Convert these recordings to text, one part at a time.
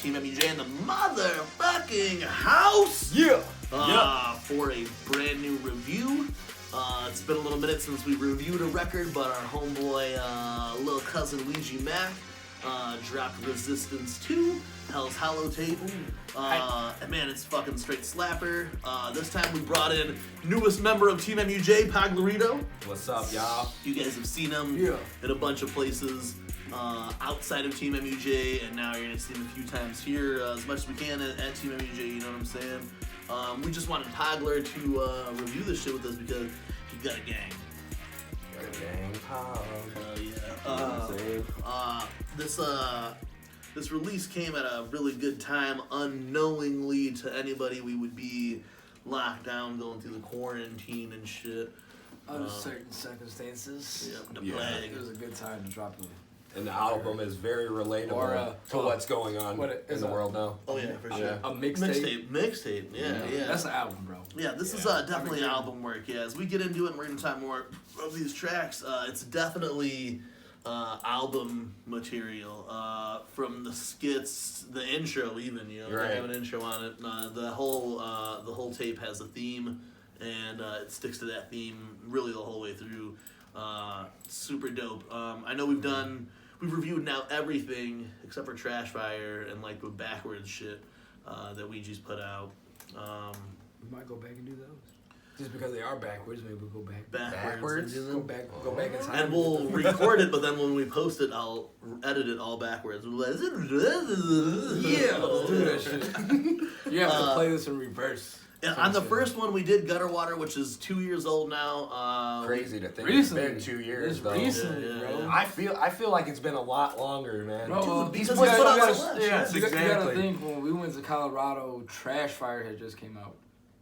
TeamMUJ in the motherfucking house. Yeah. For a brand new review. It's been a little minute since we reviewed a record, but our homeboy, little cousin Ouija Macc, dropped Resistance 2, Hells Holotape. And man, it's fucking straight slapper. This time we brought in newest member of TeamMUJ, Pogler. What's up, y'all? You guys have seen him in a bunch of places outside of TeamMUJ, and now you're gonna see him a few times here, as much as we can at TeamMUJ. You know what I'm saying? We just wanted Pogler to review this shit with us because he got a gang. This release came at a really good time, unknowingly to anybody. We would be locked down, going through the quarantine and shit. Under certain circumstances. The plague. It was a good time to drop them. And the album is very relatable to what's going on in the world now. Oh yeah, for sure. A mixtape. Mixtape. Yeah. That's an album, bro. Yeah, this is definitely album work. Yeah, as we get into it, and we're gonna talk more of these tracks. It's definitely album material. From the skits, the intro, even they have an intro on it. The whole tape has a theme, and it sticks to that theme really the whole way through. Super dope. I know we've reviewed now everything except for Trash Fire and like the backwards shit that Ouija's put out. We might go back and do those. Just because they are backwards, maybe we'll go back. Backwards? Go back in time. And we'll record it, but then when we post it, I'll edit it all backwards. We'll be like, yeah, let's do that shit. You have to play this in reverse. And on the first one, we did Gutter Water, which is 2 years old now. Crazy to think recently. It's been 2 years, though. Recently, bro. I feel like it's been a lot longer, man. Bro, dude, because we put out so much. Yeah, you gotta think, when we went to Colorado, Trash Fire had just came out.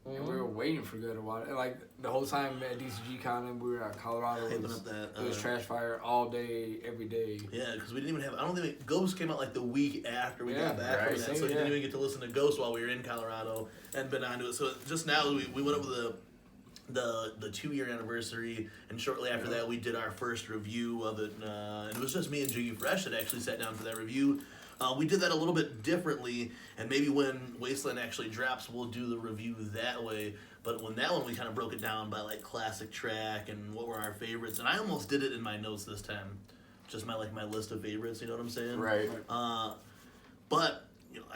And we were waiting for Gutter Water. And like the whole time at DCG Con, we were at Colorado. It was Trash Fire all day, every day. Yeah, because we didn't even have. I don't think Ghost came out like the week after we got back from that, so we didn't even get to listen to Ghost while we were in Colorado and been onto it. So just now we went over the 2-year anniversary, and shortly after that we did our first review of it. And it was just me and Jiggy Fr3sh that actually sat down for that review. We did that a little bit differently, and maybe when Wasteland actually drops, we'll do the review that way. But when that one, we kind of broke it down by like classic track and what were our favorites. And I almost did it in my notes this time, just my list of favorites. You know what I'm saying? Right. But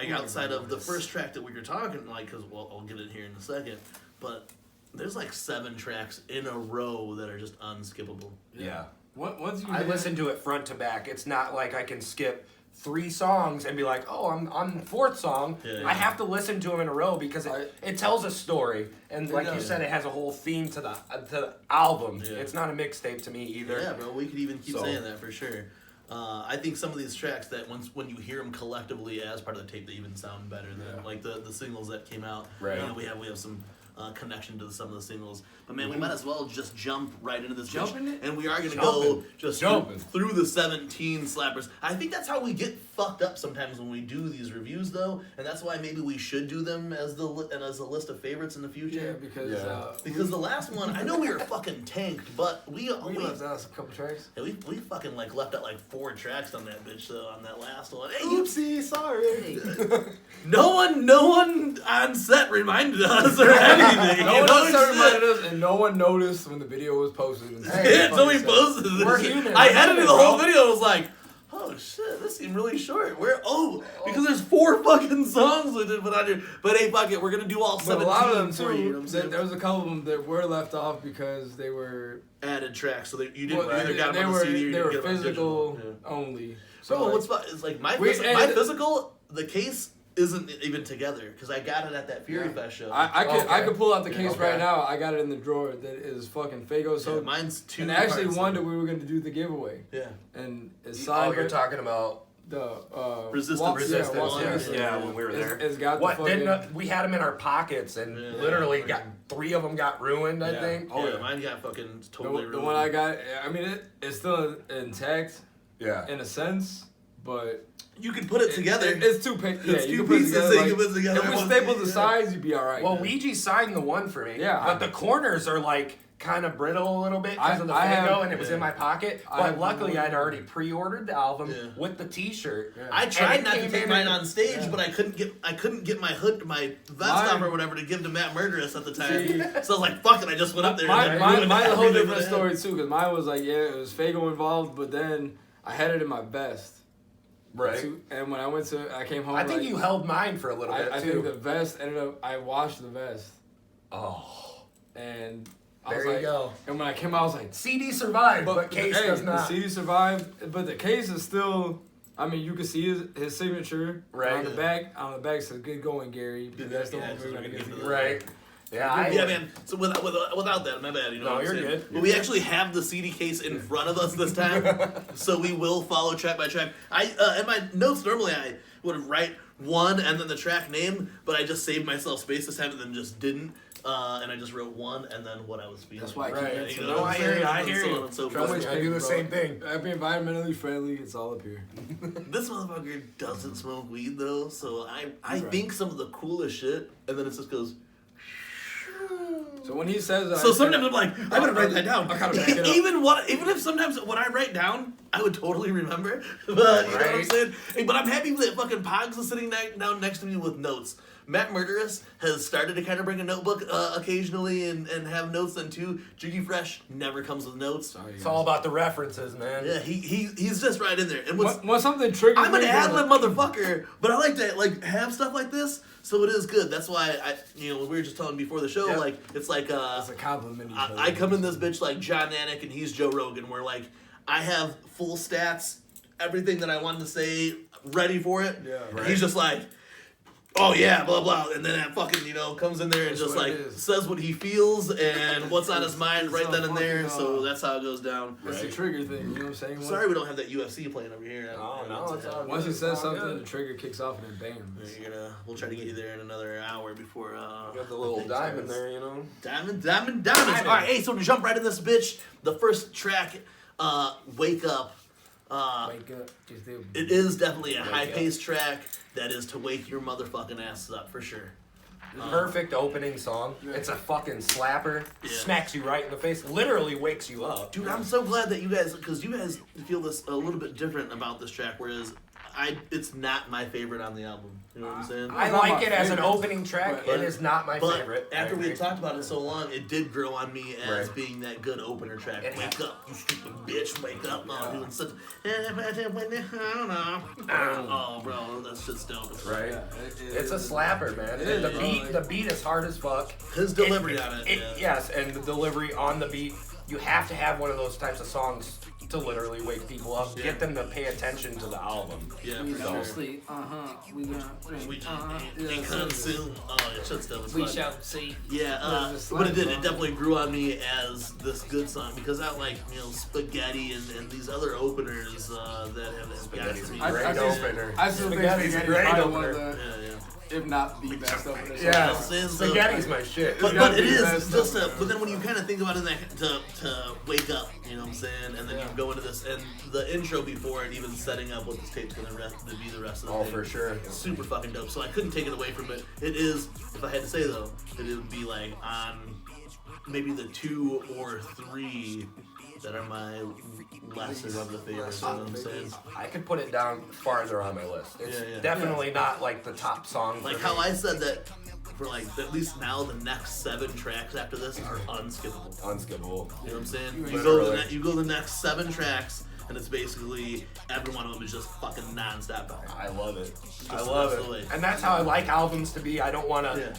outside of the first track that we were talking, like, because I'll get it here in a second, but there's like 7 tracks in a row that are just unskippable. Yeah. I listen to it front to back. It's not like I can skip 3 songs and be like, oh, I'm on the 4th song. Yeah. I have to listen to them in a row because it tells a story, and like you said, it has a whole theme to the album. Yeah. It's not a mixtape to me either. Yeah, bro, we could even keep saying that for sure. I think some of these tracks that when you hear them collectively as part of the tape, they even sound better than like the singles that came out. Right. We have some connection to some of the singles, but man, we might as well just jump right into this. And we are gonna go just through the 17 slappers. I think that's how we get fucked up sometimes when we do these reviews, though, and that's why maybe we should do them as a list of favorites in the future. Yeah, because the last one, I know we were fucking tanked, but we left out a couple tracks. Yeah, we fucking left out like 4 tracks on that bitch though, on that last one. Hey, oopsie, sorry. No one on set reminded us or anything. No one on set reminded us, and no one noticed when the video was posted. Until we posted this. We're human. I edited the whole video. I was like, oh shit, this seemed really short. Because there's 4 fucking songs we did put on here. But hey, fuck it, we're gonna do all 17. But a lot of them too. You know what I'm saying? There was a couple of them that were left off because they were added tracks, so that you didn't either got them on the CD or you they were get them physical only. So what's it's like my physical, the case isn't even together because I got it at that Fury Fest show. I could pull out the case right now. I got it in the drawer that is fucking Fago. So mine's 2. And I actually wondered we were going to do the giveaway. Yeah. And it's signed. You're talking about the Resistance. Yeah, when we were there. It's got we had them in our pockets and literally got 3 of them got ruined. I think. Oh yeah, mine got fucking totally ruined. The one I got, I mean, it's still intact. Yeah. In a sense, but. You can put it together. It's 2 pieces. Yeah, you can put it together. You can put it together. If we staple the sides, you'd be all right. Well, Ouija signed the one for me. Yeah. But the corners are like kind of brittle a little bit because of the Fago, and it was in my pocket. But luckily, I'd already pre-ordered the album with the T-shirt. Yeah. I tried not to take mine on stage, but I couldn't get my vest off or whatever to give to Matt Murderous at the time. So I was like, fuck it, I just went up there. Mine's a whole different story too, because mine was like, it was Fago involved, but then I had it in my vest. Right. And when I came home. I think you held mine for a little bit too. I think the vest I washed the vest. Oh. And there you go. And when I came out, I was like, CD survived, but case does not. The CD survived, but the case is still. I mean, you can see his signature on the back. On the back says "Good going, Gary." That's the one we're gonna get to. Right. Yeah, man. So without that, my bad. You know, no, you're good. But we actually have the CD case in front of us this time, so we will follow track by track. In my notes normally I would write one and then the track name, but I just saved myself space this time and then just didn't. And I just wrote one and then what I was feeling. That's why I keep it. No, I hear you. I hear you. Trust me, I do the same thing. I'd be environmentally friendly. It's all up here. This motherfucker doesn't smoke weed though, so I think some of the coolest shit, and then it just goes. So when he says that, so sometimes I'm like, I gotta write that down. I gotta back it up. Even if sometimes what I write down, I would totally remember. But you know what I'm saying? Hey, but I'm happy that fucking Pogs is sitting down next to me with notes. Matt Murderous has started to kind of bring a notebook occasionally and have notes then too. Jiggy Fr3sh never comes with notes. It's all about the references, man. Yeah, he's just right in there. And when something triggers I'm an ad-lib motherfucker, but I like to have stuff like this, so it is good. That's why we were just telling before the show, it's like it's a compliment. I come in this bitch like John Anik and he's Joe Rogan, where like I have full stats, everything that I wanted to say ready for it. Yeah, right. He's just like, oh yeah, blah blah, and then that fucking comes in there and just like says what he feels and what's on his mind right then and there. So that's how it goes down. It's a trigger thing, you know what I'm saying? Sorry we don't have that UFC playing over here. Oh no, it's all once he says something, the trigger kicks off and then bam. We'll try to get you there in another hour before. Got the little diamond there, you know. Diamonds. All right, hey, so to jump right in this bitch, the first track, "Wake Up." Wake up, just do. It is definitely a high-paced track that is to wake your motherfucking asses up for sure. Perfect opening song. It's a fucking slapper. Yeah. Smacks you right in the face. Literally wakes you up. Dude, I'm so glad that you guys feel this a little bit different about this track, whereas it's not my favorite on the album. You know what I'm saying? I like it as an opening track. It is not my favorite. After we had talked about it so long, it did grow on me as being that good opener track. Wake up, you stupid bitch! Wake up! Doing such. Oh, bro, that's just dope. Right? It's a slapper, man. The beat is hard as fuck. His delivery on it. Yes, and the delivery on the beat. You have to have one of those types of songs to literally wake people up, get them to pay attention to the album. Yeah, we for don't sure. sleep. We consume. Oh, it's just dope. We shall see. Yeah, but it did. It definitely grew on me as this good song because I like Spaghetti and these other openers that have got to be great opener. I still think Spaghetti's a great opener. If not the best opener. Yeah, Spaghetti's my shit. But it is just but then when you kind of think about it, to wake up, you know what I'm saying, and then you go into this and the intro before it, even setting up what this tape's gonna be the rest of the thing. For sure. Super fucking dope. So I couldn't take it away from it. It is, if I had to say though, it would be like on maybe the 2 or 3 that are my lesser of the favorites. You know what I'm saying? I could put it down farther on my list. It's definitely not like the top song. Like how I said that for like at least now the next 7 tracks after this are unskippable. Unskippable. You know what I'm saying? You go the next 7 tracks and it's basically every one of them is just fucking non-stop. I love it. I love it. And that's how I like albums to be. I don't want to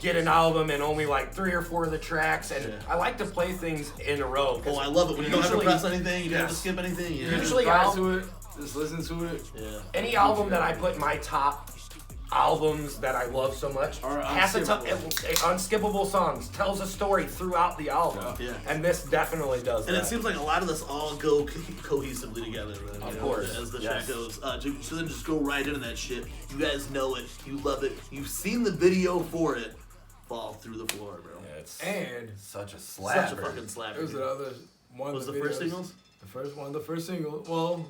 get an album and only like 3 or 4 of the tracks, and I like to play things in a row. Oh, I love it when you don't have to press anything, you don't have to skip anything. Usually, just listen to it. Yeah. Any album that I put in my top albums that I love so much has unskippable songs, tells a story throughout the album, and this definitely does. And it seems like a lot of this all go cohesively together, man, of course, as the track goes. So then just go right into that shit. You guys know it, you love it, you've seen the video for it. Fall through the floor, bro. And such a slapper. Such a fucking slapper. It was the other one. Was the first singles? The first single. Well,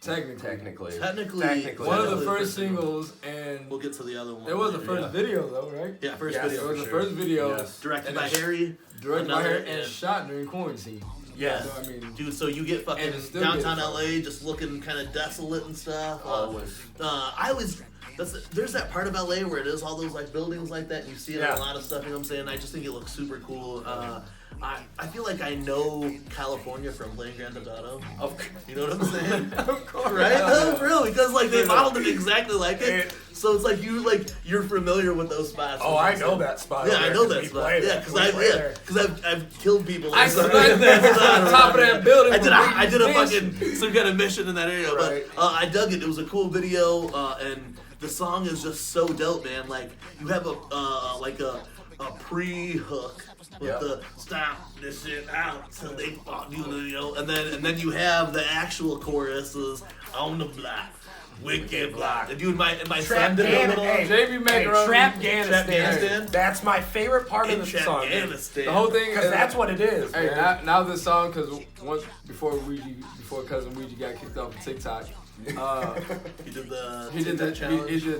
Technically. One of the first singles, and we'll get to the other one. It was the first video, though, right? Yeah, first video. It was the first video. Yes. Directed by Harry. And shot during quarantine. Yeah. So, I mean, dude, so you get fucking downtown LA just looking kind of desolate and stuff. There's that part of LA where it is all those like buildings like that, and you see it in a lot of stuff. You know what I'm saying? I just think it looks super cool. I feel like I know California from playing Grand Theft Auto. You know what I'm saying? Of course. Right? No, for real, because like they modeled it exactly like it. So it's like you're familiar with those spots. Oh, I know that spot. Yeah, I know that spot. Yeah, because I've killed people. I slept on top of that building. I did a fucking some kind of mission in that area, but I dug it. It was a cool video, and the song is just so dope, man. Like you have a pre-hook with the stop this shit out till they fuck you know, and then you have the actual choruses on the block. Wicked block. Dude, my son did a little JB Macaroni. Trapganistan. That's my favorite part of the song. The whole thing, because that's what it is. Hey, now this song, because once before cousin Ouija got kicked off of TikTok. He did the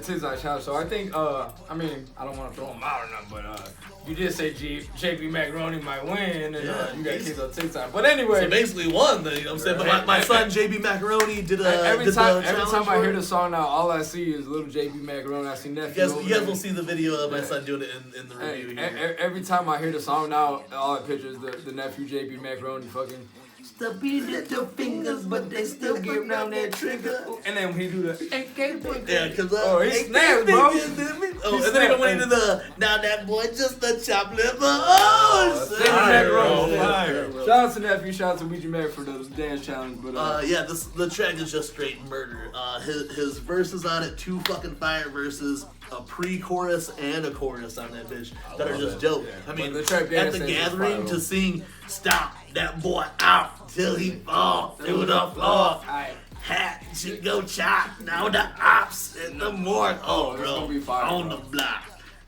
TikTok challenge. So I think, I don't want to throw him out or nothing, but you did say JB Macaroni might win, and you got kicked on TikTok. But anyway, so basically won. Then, you know what I'm saying? But my son JB Macaroni did a every time I hear the song now, all I see is little JB Macaroni. I see nephew. You guys will see the video of my son doing it in the review here. Every time I hear the song now, all I picture is the nephew JB Macaroni fucking. Stubby little fingers, but they still get round that trigger. And then when he do the because he snaps, bro. And then he went into the now that boy just a chop liver. Shout out to nephew, shout out to Ouija Macc for the dance challenge. But the track is just straight murder. His verses on it, 2 fucking fire verses, a pre-chorus and a chorus on that bitch that are just dope. I mean, at the gathering to sing "Stop that boy out till he fall through the floor." Hat should go chop. Now the ops in the morning. Oh, bro, on the block,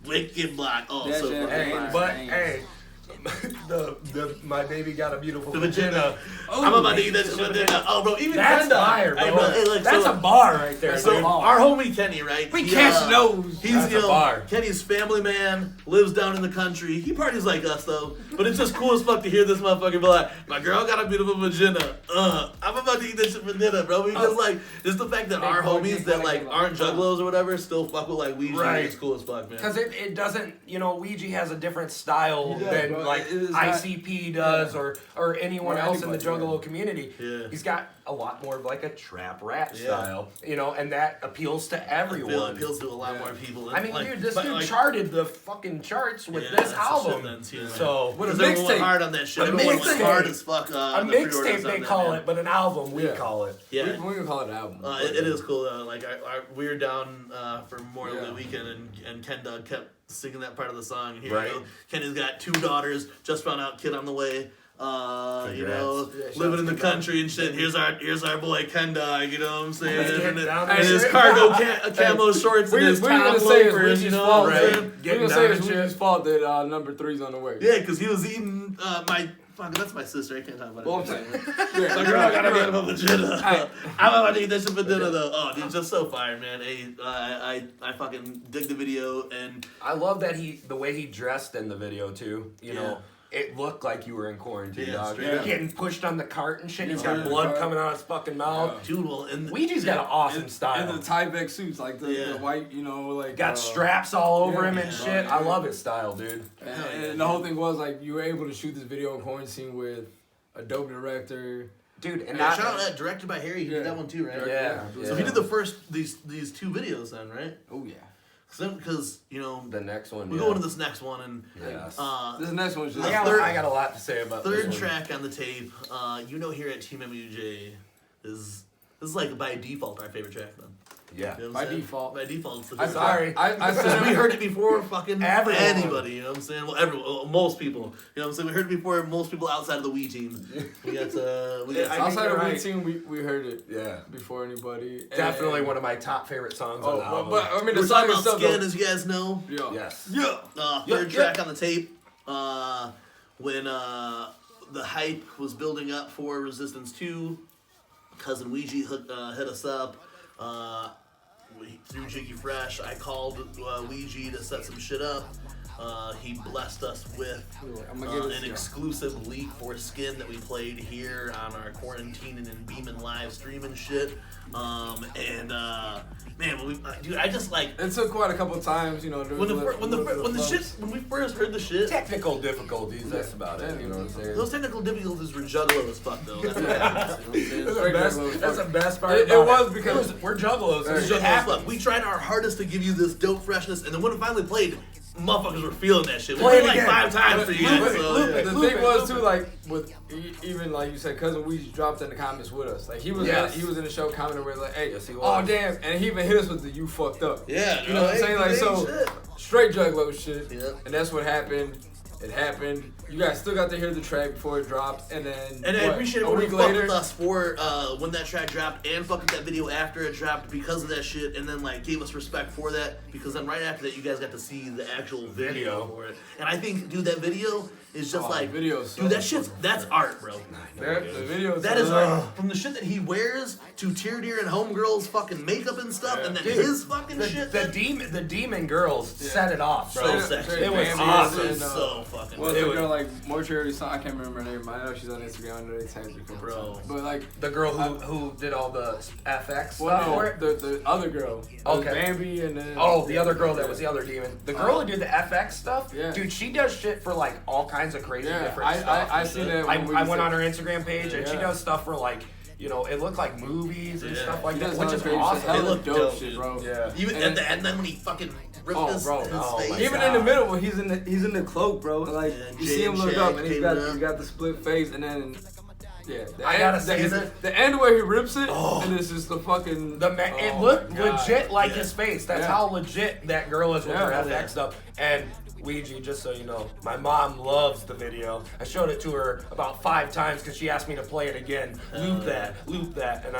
wicked block. Oh, so hey. My baby got a beautiful vagina. I'm about to eat that vagina. Oh, bro, even that's Kenda, fire, bro. That's a bar right there. So our homie Kenny, right? We catch those. He's a bar. Kenny's family man, lives down in the country. He parties like us though, but it's just cool as fuck to hear this motherfucker be like, "My girl got a beautiful vagina." I'm about to eat that shit for dinner, bro. Because like, just the fact that our homies that like aren't juggalos or whatever still fuck with like Ouija. Right. It's cool as fuck, man. Because it doesn't, Ouija has a different style than like ICP does or anyone else in the Juggalo community. Yeah. He's got a lot more of like a trap rap style, and that appeals to everyone. It appeals to a lot more people. I mean, dude, this dude charted the fucking charts with this album. So what a mixtape hard on that shit. Everyone went hard as fuck. A mixtape they call it, but an album we call it. Yeah, we can call it an album. It is cool though. Like we were down for Memorial Day weekend, and Ken Doug kept singing that part of the song. And here you go. Kenny's got 2 daughters. Just found out kid on the way. Living in the country and shit. Here's our boy Ken Dog, you know what I'm saying? And his cargo camo shorts and his top loafers, you know what I'm saying? We're gonna say it's Ouija's fault that number 3's on the way. Yeah, because he was eating that's my sister. I can't talk about it. Well, I'm saying. My girl got a beautiful vagina. I'm about to eat that shit for dinner though. Oh, dude, just so fire, man. Hey, I fucking dig the video, and I love that the way he dressed in the video too. You know. It looked like you were in quarantine, dog. Getting pushed on the cart and shit. He's got blood coming out of his fucking mouth. Dude, well, Ouija's got an awesome style. And the Tyvek suits, like the white, like... Got straps all over him and shit. I love his style, dude. And the whole thing was, like, you were able to shoot this video in quarantine with a dope director. Dude, and shout out that directed by Harry. He did that one too, right? Yeah. So he did the first, these 2 videos then, right? Oh, yeah. Because, the next one, we go into this next one, and this next one's just... I got a lot to say about this third track on the tape, here at TeamMUJ is like by default our favorite track then. Yeah. You know by default. By default, it's the I'm sorry. I said we heard it before fucking everyone. Anybody, you know what I'm saying? Well, most people. You know what I'm saying? We heard it before most people outside of the Wii team. We got outside of the Wii team, we heard it. Yeah. Before anybody. Definitely one of my top favorite songs on the album. But I mean, the song about Skin, as you guys know. Yes. Third track on the tape. When the hype was building up for Resistance 2. cousin Ouija hit us up. Through Jiggy Fr3sh, I called Ouija to set some shit up. He blessed us with an exclusive leak for Skin that we played here on our quarantining and beaming live streaming shit. Man, dude, I just like. It took quite a couple of times, you know. When we first heard the shit. Technical difficulties. That's about it. You know what I'm saying? Those technical difficulties were juggalo as fuck, though. That's what happens. You know what I'm saying? That's the best part. It was because we're juggalos. Look, we tried our hardest to give you this dope freshness, and then when it finally played, motherfuckers were feeling that shit. We played like 5 times for you guys. The thing was too, like with even like you said, cousin Ouija dropped in the comments with us. Like he was in the show commenting where like, hey, oh damn, and he even hit us with the "you fucked up." Yeah, you know what I'm saying? Like so, straight juggalo shit. Yeah. And that's what happened. It happened. You guys still got to hear the track before it dropped, and then I appreciate it when you fucked with us for when that track dropped and fucking that video after it dropped because of that shit, and then like gave us respect for that because then right after that you guys got to see the actual video for it, and I think dude that video is just like videos. Dude, that shit's that's art, bro. The video that is art. From the shit that he wears to Tear Deer and Homegirl's fucking makeup and stuff, and then his fucking shit. The demon girls set it off, bro. So sexy. It was awesome. So fucking. What's the girl like Mortuary song? I can't remember her name. I know she's on Instagram. I know they tagged her, bro. But like the girl who did all the FX stuff for it. The other girl. Okay. Bambi and then. Oh, the other girl that was the other demon. The girl who did the FX stuff. Yeah. Dude, she does shit for like all kinds of crazy different stuff. I see that. I went on her Instagram page and she does stuff for like. You know, it looked like movies and stuff like that, which is awesome. It looked dope, shit, bro. Yeah. Even and then when he fucking ripped his face. Even in the middle when he's in the cloak, bro. Like you see him look up and he's got the split face and then. Yeah, I gotta say the end where he rips it, and it's just the fucking. It looked legit like his face. That's how legit that girl is with her FX stuff. And Ouija, just so you know, my mom loves the video. I showed it to her about 5 times because she asked me to play it again. Loop that, and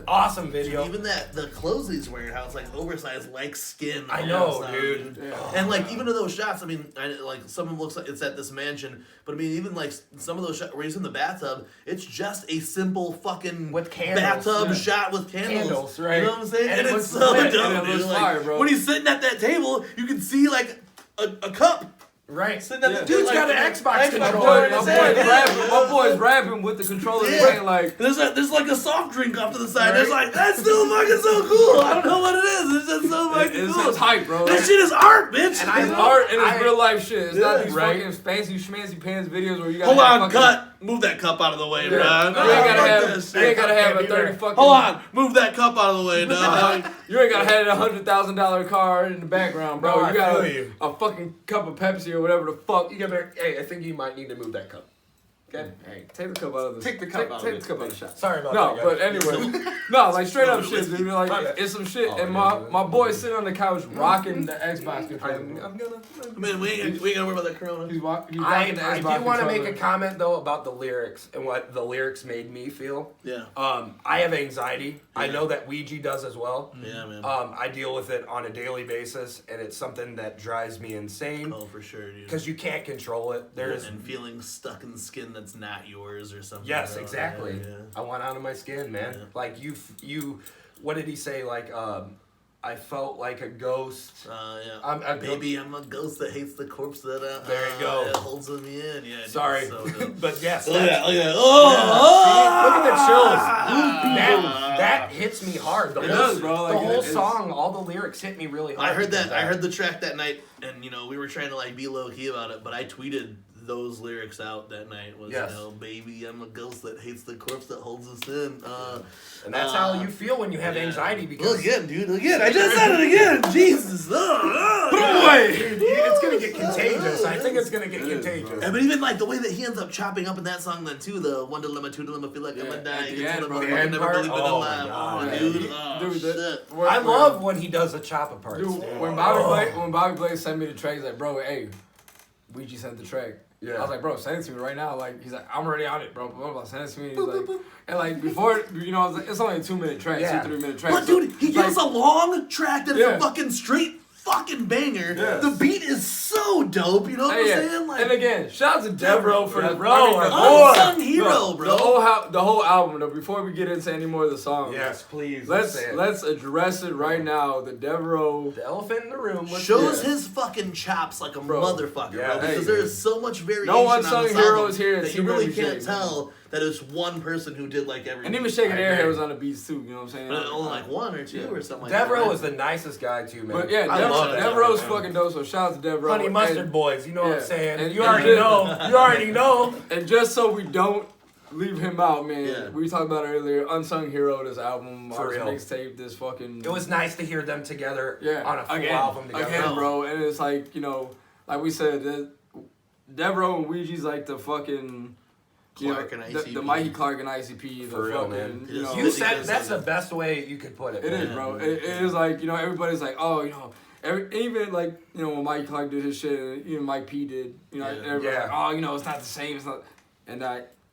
awesome video. Even the clothes he's wearing, how it's like oversized, like Skin. I know, dude. Yeah. And like even in those shots, I mean, like some of them looks like it's at this mansion, but I mean even like some of those shots where he's in the bathtub, it's just a simple fucking with candles, bathtub shot with candles, right? You know what I'm saying? And it's so dope, dude. Fire, bro. When he's sitting at that table, you can see like a cup. Right. Dude's got an Xbox controller. My boy's rapping with the controller playing like. There's like a soft drink off to the side. There's like, that's still fucking so cool. I don't know what it is. It's just so fucking cool. It's hype, bro. That shit is art, bitch. And it's art and it's real life shit. It's not these fucking fancy schmancy pants videos where you gotta. Hold on, cut. Move that cup out of the way, bro. You ain't gotta have a 30 fucking. Hold on, move that cup out of the way, dog. You ain't gotta have a $100,000 car in the background, bro. No, you got a fucking cup of Pepsi or whatever the fuck. Hey, I think you might need to move that cup. Okay. Hey, take the cup out of the. Take the cup out of the cup out of the shot. Sorry about that. No, but anyway, like straight up shit, dude. Like it's some shit, and my boy's sitting on the couch rocking the Xbox controller. I'm gonna. I mean, we ain't gonna worry about that Corona. He's rocking the Xbox I do want to controller. make a comment though about the lyrics and what the lyrics made me feel. Yeah. I have anxiety. Yeah. I know that Ouija does as well. Yeah, man. I deal with it on a daily basis, and it's something that drives me insane. Oh, for sure, dude. Because you can't control it. And feeling stuck in skin that's not yours or something. Yes, exactly. Yeah. I want out of my skin, man. Yeah. Like you. What did he say? Like I felt like a ghost. Yeah. I'm a ghost that hates the corpse that there you go. holds him in. Yeah. Sorry, so but yes. Look at the chills. That hits me hard. The whole song, all the lyrics hit me really hard. I heard that. I heard the track that night, and we were trying to like be low key about it, but I tweeted those lyrics out that night. Was baby, I'm a ghost that hates the corpse that holds us in. And that's how you feel when you have anxiety. Because look again, dude. Again, I just said it again. Jesus. Dude, it's gonna get contagious. I think it's gonna get contagious. Yeah, but even like the way that he ends up chopping up in that song, then too, the 1 dilemma, 2 dilemma, feel like I'm gonna die. I've never really been alive. Dude, I love when he does the chopper parts. Dude, when BobeBlaze sent me the track, he's like, bro, hey, Ouija sent the track. Yeah. I was like, bro, send it to me right now. Like, he's like, I'm already on it, bro. Blah, blah, send it to me. And he's like, and like before, I was like, it's only a 2-minute track, 2-3 minute track. But dude, he gives a long track that's a fucking straight fucking banger. Yes. The beat is so dope. You know what I'm saying? Like, and again, shout out to Devereaux for the unsung hero, bro. The whole album. Though, before we get into any more of the songs, yes, please. Let's address it right now. The Devereaux, the elephant in the room, shows his fucking chops like a motherfucker, bro. Because there is so much variation. No unsung heroes here that you really can't tell. That is one person who did like everything. And even Shaking Airhead was on the beats too, you know what I'm saying? But only like one or two or something like that. Devereaux was the nicest guy too, man. But yeah, Devereaux's fucking dope, so shout out to Devereaux. Honey Mustard Boys, you know what I'm saying? And you already know. You already know. And just so we don't leave him out, man, we talked about it earlier, unsung hero, this album, our mixtape, this fucking... It was nice to hear them together on a full album together. Again, bro, and it's like, you know, like we said, Devereaux and Ouija's like the fucking... Clark and ICP. The Mikey Clark and ICP. For real, man. You know, you said that's the best way you could put it. It is, bro. It is like, you know, everybody's like, oh, you know, even like, you know, when Mikey Clark did his shit, and even Mike P did, you know, everybody's like, oh, you know, it's not the same. It's not. And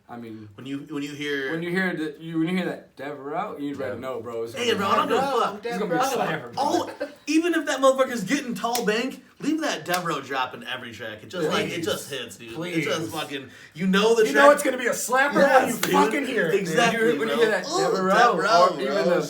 I mean, when you hear that Devereaux, you already know, bro. Hey, bro, I don't give a fuck. It's gonna be slammer. Oh, even if that motherfucker's getting tall bank, leave that Devereaux drop in every track. It just it just hits, dude. Please. It just fucking the track. You know it's gonna be a slapper when you fucking hear it. Exactly. When you hear that Devereaux, or even the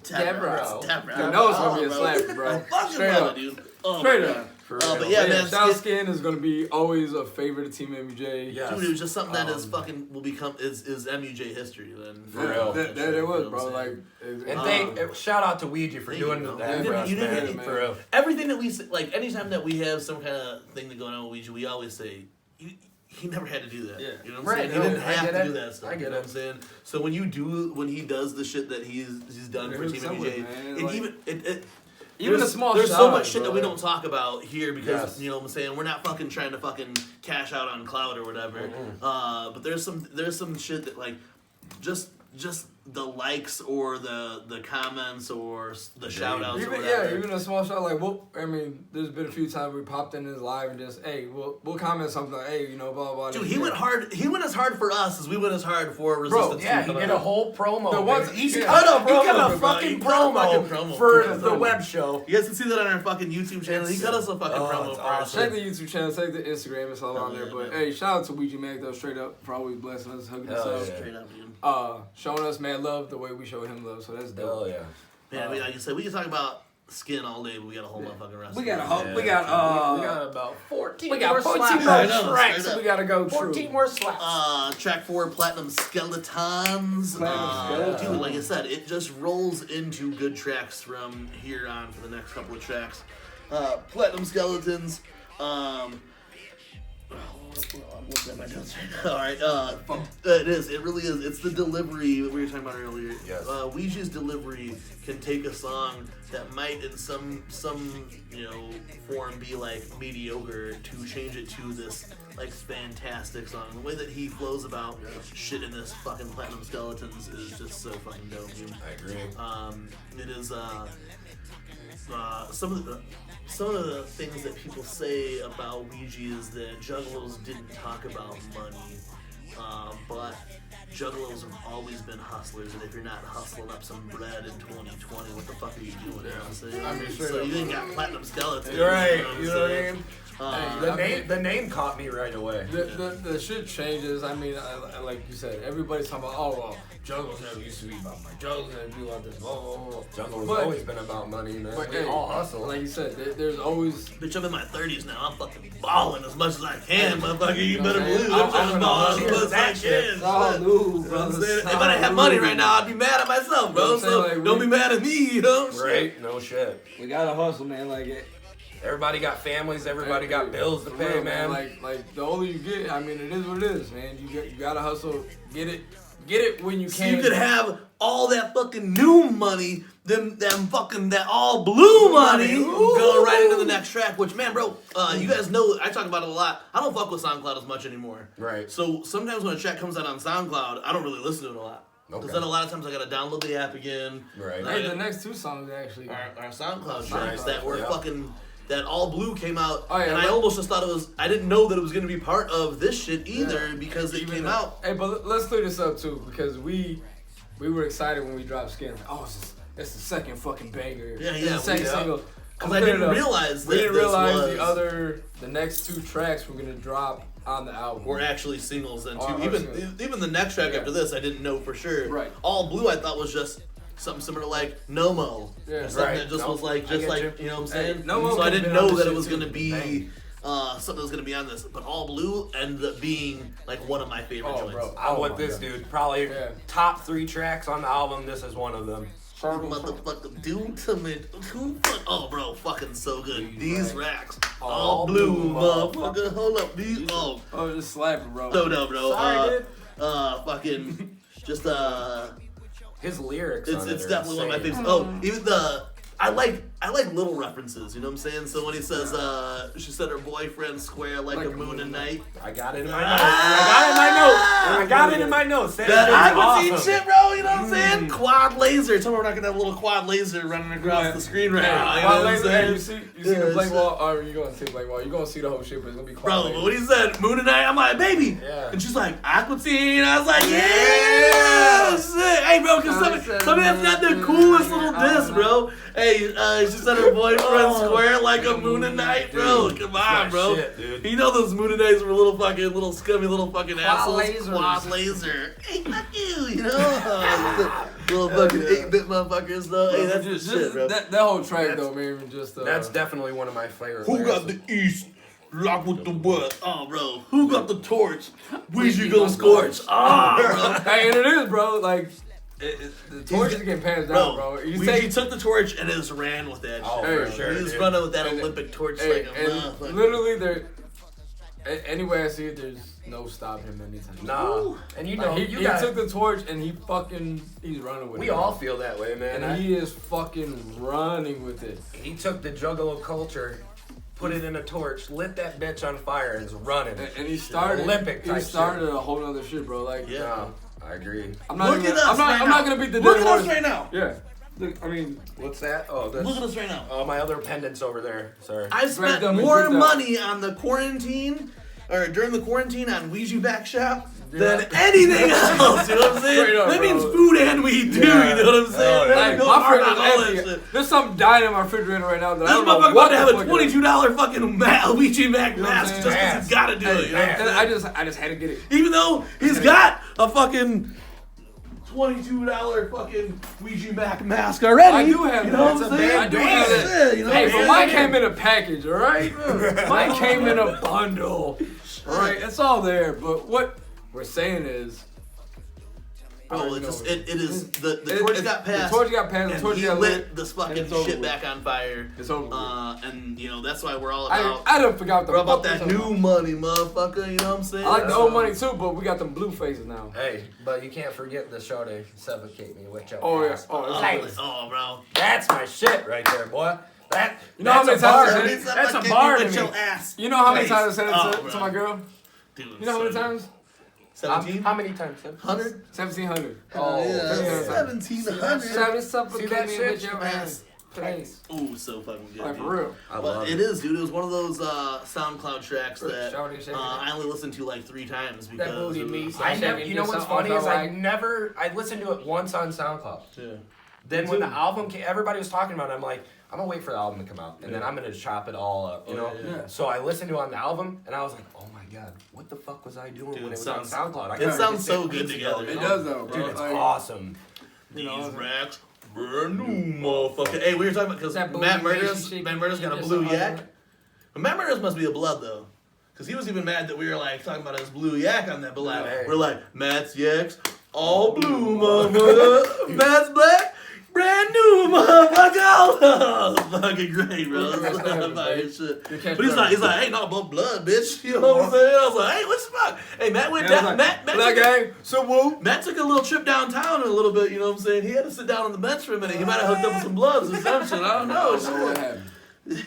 Devereaux, you know it's gonna be a slapper, bro. Straight up, dude. Straight up. But yeah, man, South Skin is gonna be always a favorite of TeamMUJ. Yes. Dude, it was just something that is fucking will become is MUJ history then. For real. That it was, bro. Like, and shout out to Ouija for doing that for us, man. For real. Everything that we like, anytime that we have some kind of thing going on with Ouija, we always say he never had to do that. Yeah. You know what I'm saying? He didn't have to do that stuff. I get you know what I'm saying? So when he does the shit that he's done for TeamMUJ, there's so much shit that we don't talk about here because you know what I'm saying, we're not fucking trying to fucking cash out on cloud or whatever. But there's some shit that like just the likes or the comments or the shout outs or whatever. Yeah, even a small shout like there's been a few times we popped in his live and just we'll comment something like, hey, you know, blah blah. Dude, he went as hard for us as we went as hard for Resistance. Bro, he did a whole promo. He cut a fucking promo for the web show. You guys can see that on our fucking YouTube channel. He cut us a fucking promo for us. Check the YouTube channel, check the Instagram, it's all on there. But hey, shout out to Ouija Macc though, straight up, for always blessing us, hugging us up. Straight up, dude. Showing us mad love the way we show him love, so that's dope. Oh yeah. Man, like you said, we can talk about Skin all day, but we got a whole motherfucking rest. We got about 14. We got 14 more tracks. We gotta go through. 14 more slaps. Track 4, Platinum Skeletons. Dude, like I said, it just rolls into good tracks from here on for the next couple of tracks. Platinum Skeletons. I'm looking at my notes right now. All right, it is. It really is. It's the delivery that we were talking about earlier. Yes. Ouija's delivery can take a song that might, in some form, be like mediocre, to change it to this like fantastic song. The way that he flows about shit in this fucking Platinum Skeletons is just so fucking dope, dude. I agree. It is some of the things that people say about Ouija is that juggalos didn't talk about money, but juggalos have always been hustlers, and if you're not hustling up some bread in 2020, what the fuck are you doing? You know what I'm saying? I mean, so you ain't got Platinum Skeletons. You're right. You know what I mean? The name caught me right away. The shit changes. I mean, like you said, everybody's talking about, oh, well, juggalos never used to be about money. Juggalos never be about this. Juggalos always been about money, man. But we all hustle. Like you said, there's always... Bitch, I'm in my 30s now. I'm fucking balling as much as I can, motherfucker. You better believe I'm trying to ball as much as I can. If I didn't have money right now, I'd be mad at myself, bro. So like, don't be mad at me, you know? Right? No shit. We gotta hustle, man. Like everybody got families. Everybody got bills to pay, man. Like the older you get, I mean, it is what it is, man. You gotta hustle. Get it when you can. So you could have all that fucking new money, them fucking that all blue money, go right into the next track. Which, man, bro, you guys know I talk about it a lot. I don't fuck with SoundCloud as much anymore. Right. So sometimes when a track comes out on SoundCloud, I don't really listen to it a lot. Because then a lot of times I gotta download the app again. Right. Hey, the next two songs actually are SoundCloud tracks that were fucking. That all blue came out, and I almost just thought it was. I didn't know that it was gonna be part of this shit either because it came out. Hey, but let's clear this up too, because we were excited when we dropped Skin. Oh, it's the second fucking banger. Yeah. The second single. Because I didn't realize that we didn't realize the next 2 tracks were gonna drop on the album. Were actually singles then too. Even the next track after this, I didn't know for sure. Right. All Blue, I thought was just something similar to like No Mo. Yeah. Something that just was like, you know what I'm saying? Hey, No so I didn't know that it was gonna too. be something that was gonna be on this. But All Blue ended up being like one of my favorite joints. Bro, I'm with this dude. Probably top 3 tracks on the album. This is one of them. Motherfucker, oh, bro, fucking so good. These racks, all blue, motherfucker. Hold up, these, oh, just slapping, bro. No, bro. Sorry, dude. Fucking, just his lyrics. It's definitely one of my favorites. Oh, even I like little references, you know what I'm saying? So when he says, she said her boyfriend square like a moon and night. I got it in my notes. I got it in my notes. That awesome shit, bro, you know what I'm saying? Quad laser. Tell me we're not gonna have a little quad laser running across the screen right now. Quad laser, hey, you see the blank wall, or you gonna see the blank wall. You're gonna see the whole shit, but it's gonna be quad laser. Bro, when he said moon and night, I'm like, baby. Yeah. And she's like, Aquatine. I was like, yeah, shit. Hey, bro, cause somebody that's got the coolest little diss, bro. Hey, she said her boyfriend square like a moon and night, bro. Come on, bro. Shit, dude. You know those moon and nights were little scummy little fucking assholes. Lasers. Quad laser. Hey, fuck you, you know? Little fucking 8-bit motherfuckers, though. Hey, that's just shit, bro. That whole track, though, man, just... That's definitely one of my favorite. Who got the East? Lock with the what? Oh, bro. Who got the torch? Ouija gonna scorch. Oh, bro. Hey, and it is, bro. Like, the torch is getting passed down, bro. He took the torch and just ran with that. Oh, shit. for sure. He was running with that Olympic torch like a motherfucker. Literally, anyway I see it, there's no stopping him anytime. Nah. And you know, he took the torch and he's running with it. We all feel that way, man. And he is fucking running with it. He took the juggalo culture, put it in a torch, lit that bitch on fire, and is running. And he started Olympic type a whole other shit, bro. Like, yeah, I agree. I'm not gonna beat the Look dead at us horse. right now. Yeah. Look, I mean, what's that? Oh, that's, look at us right now. Oh, my other pendants over there. Sorry. I spent more money on the quarantine, or during the quarantine on Ouija Macc shop than anything else. You know what I'm saying? Up, that bro. means food and weed too. Yeah. You know what I'm saying? Like, my fridge is empty. There's something dying in my refrigerator right now that I don't know motherfucker what about to have a $22 fucking Ouija Macc mask just because he's got to do it. You know? And I just had to get it. Even though he's got a fucking $22 fucking Ouija Macc mask already. I do have you know that. what I'm saying? I do have that. You know Hey, what I'm but mine saying? came in a package, alright? Mine came in a bundle. Alright, it's all there. But what we're saying is, oh, it is the torch got passed. The torch got passed. The torch got lit this fucking shit back on fire. It's over. And you know that's why we're all about. I done forgot we're about that new money, motherfucker. You know what I'm saying? I like the old money too, but we got them blue faces now. Hey, but you can't forget the show to suffocate me with your ass. Oh, bro, that's my shit right there, boy. You know how many times I said it? That's a bar to me. You know how many times I said it to my girl? Dude, you know how many times? 17? How many times? 100? 1700. Oh, yeah. 1700. Suffocate me with your ass. Please. Ooh, so fucking good. Like, for real. But it is, dude. It was one of those SoundCloud tracks that I only listened to like 3 times because you know what's funny is I listened to it once on SoundCloud. Yeah. Then when the album came, everybody was talking about it. I'm like, I'm gonna wait for the album to come out, and then I'm gonna chop it all up, you know. Yeah. So I listened to it on the album, and I was like, oh my god, what the fuck was I doing when it was on SoundCloud? It sounds so good together. It does though, bro. Dude, it's awesome. These racks, brand new motherfucker. Hey, we were talking about because Matt Murder's got a blue yak. But Matt Murder's must be a blood though, because he was even mad that we were like talking about his blue yak on that. But like, we're like Matt's yaks, all blue, motherfucker. Matt's black. Brand new, motherfucker! Oh, fucking great, bro. Shit. But he's like, hey, no, blood, bitch. You know what I'm saying? I was like, hey, what's the fuck? Hey, Matt went down. Matt took a little trip downtown a little bit. You know what I'm saying? He had to sit down on the bench for a minute. He might have hooked up with some bloods or some shit. I don't know.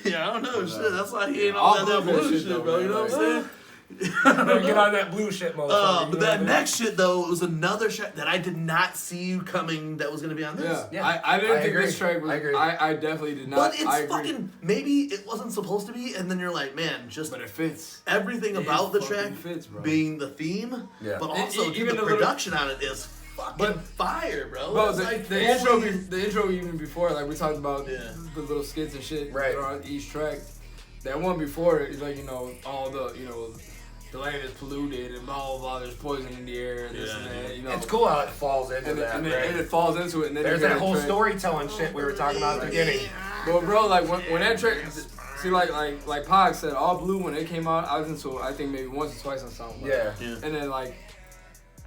Yeah, I don't know. Shit, that's why he ain't all that blue shit, bro. You know what I'm saying? Get on that blue shit, motherfucker. But that next shit though, it was another track that I did not see you coming. That was gonna be on this. Yeah. I didn't think this track was. I definitely did not. But it's fucking. Maybe it wasn't supposed to be, and then you're like, man, just. But it fits. Everything about the track fits, bro. being the theme, but also even the production on it is fucking fire, bro. Bro, like the intro even before, like we talked about the little skits and shit that are on each track. That one before is like, you know, all the, you know, the land is polluted and blah blah blah. There's poison in the air and this and that. You know, it's cool how it falls into that. And it falls into it. And then there's that whole storytelling shit we were talking about at the beginning. But bro, like when that track, see, like Pog said, All Blue when it came out, I was into I think maybe once or twice on SoundCloud. Yeah. And then like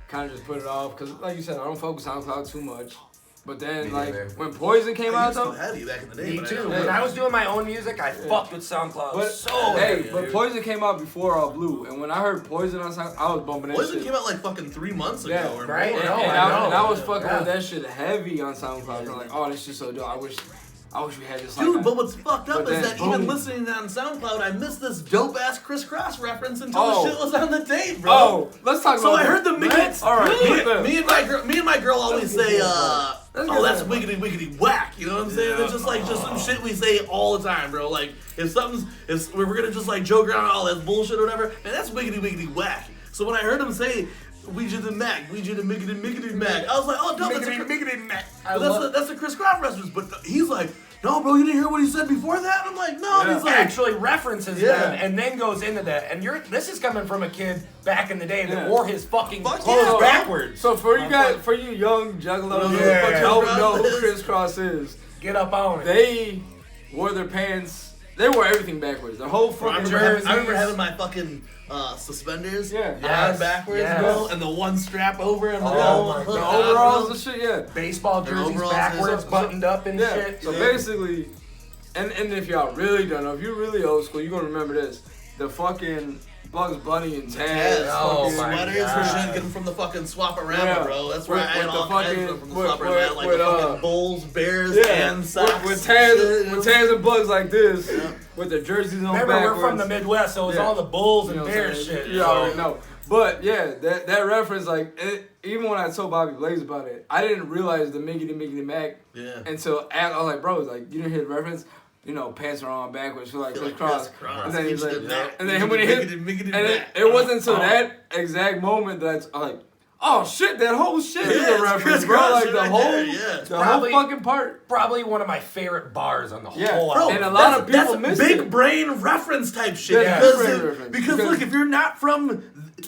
kind of just put it off because, like you said, I don't focus on SoundCloud too much. But then, when Poison came out, though, heavy back in the day. Me too. When I was doing my own music, I fucked with SoundCloud but Poison came out before All Blue, and when I heard Poison on SoundCloud, I was bumping that Poison shit. came out like fucking 3 months ago, or right? more. And I was fucking with that shit heavy on SoundCloud. I'm like, oh, this shit's so dope. I wish we had this. Dude, but what's fucked up is that even listening on SoundCloud, I missed this dope ass crisscross reference until the shit was on the tape, bro. Oh, let's talk about. So I heard the All right, me and my girl always say, oh, that's wiggity whack. You know what I'm saying? It's just like some shit we say all the time, bro. Like if we're gonna just like joke around all that bullshit or whatever, man, that's wiggity whack. So when I heard him say Ouija the Macc, Ouija the Miggity Macc, I was like, oh, dope, that's a Chris Cross reference. But he's like, no, bro, you didn't hear what he said before that? I'm like, no. Yeah. He's like, actually references them and then goes into that. And this is coming from a kid back in the day that wore his fucking clothes backwards. So for you young juggalos who don't know who Chris Cross is, get up on it. They wore their pants. They wore everything backwards. The whole fucking jersey. I remember having my fucking suspenders backwards, bro, and the one strap over and the overalls and shit, baseball jerseys backwards, buttoned up and shit. So basically, and if y'all really don't know, if you're really old school, you're gonna remember this. The fucking Bugs Bunny and Taz sweaters and shit getting from the fucking Swap-A-Rama, bro. That's where I had all kinds of them from the Swap-A-Rama, like the fucking Bulls, Bears, and socks. With Taz and Bugs like this, with their jerseys on backwards. Remember, we're from the Midwest, so it's all the Bulls and Bears shit. You already know. But yeah, that reference, like, even when I told BobeBlaze about it, I didn't realize the Miggity Macc until I was like, bro, like, you didn't hear the reference? You know, pants are on backwards, feel like crisscross. And then he's like, and then when he hit, and it wasn't until that exact moment that I'm like, oh shit, that whole shit is a reference, bro. Like the whole fucking part. Probably one of my favorite bars on the whole album. And a lot of people miss it. Big brain reference type shit. Because look, if you're not from,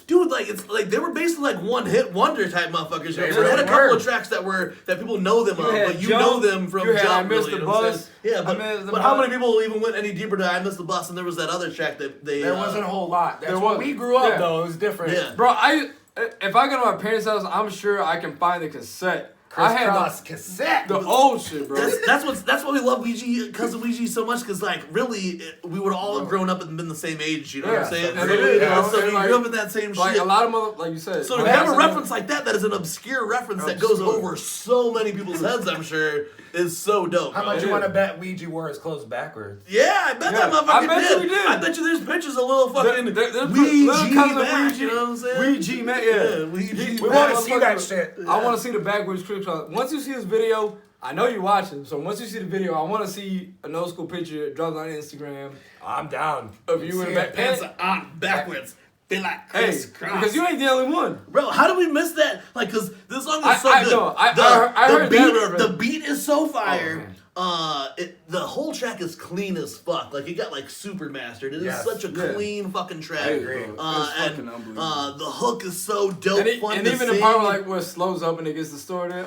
dude, like it's like they were basically like one hit wonder type motherfuckers. They had a couple of tracks that people know them of, but you know them from Jump. I Missed the Bus. Yeah, but how many people even went any deeper to I Missed the Bus? And there was that other track that they. There wasn't a whole lot. That's when we grew up though. It was different. Yeah. Bro, if I go to my parents' house, I'm sure I can find the cassette. I had the cassette, the old shit, bro. That's why we love Ouija, cousin Ouija so much, because like really we would all have grown up and been the same age. You know what I'm saying? So we grew up in that same like, shit. A lot of like you said. So to have a reference like that is an obscure reference that goes over so many people's heads. I'm sure is so dope. How much you want to bet Ouija wore his clothes backwards? Yeah, I bet that motherfucker did. I bet you there's pictures of little fucking Ouija Macc. You know what I'm saying? Ouija Macc. We want to see that shit. I want to see the backwards crisscross. Once you see this video, I know you're watching. So once you see the video, I want to see an old school picture dropped on Instagram. I'm down. Of you in the pants on backwards. Be like crisscross. Because you ain't the only one. Bro, how do we miss that? Like, because this song is so good. Know. I heard the beat is so fire. The whole track is clean as fuck. Like, it got, like, super mastered. It is such a clean fucking track. I agree. And the hook is so dope, and even the part where it slows up and it gets the story there.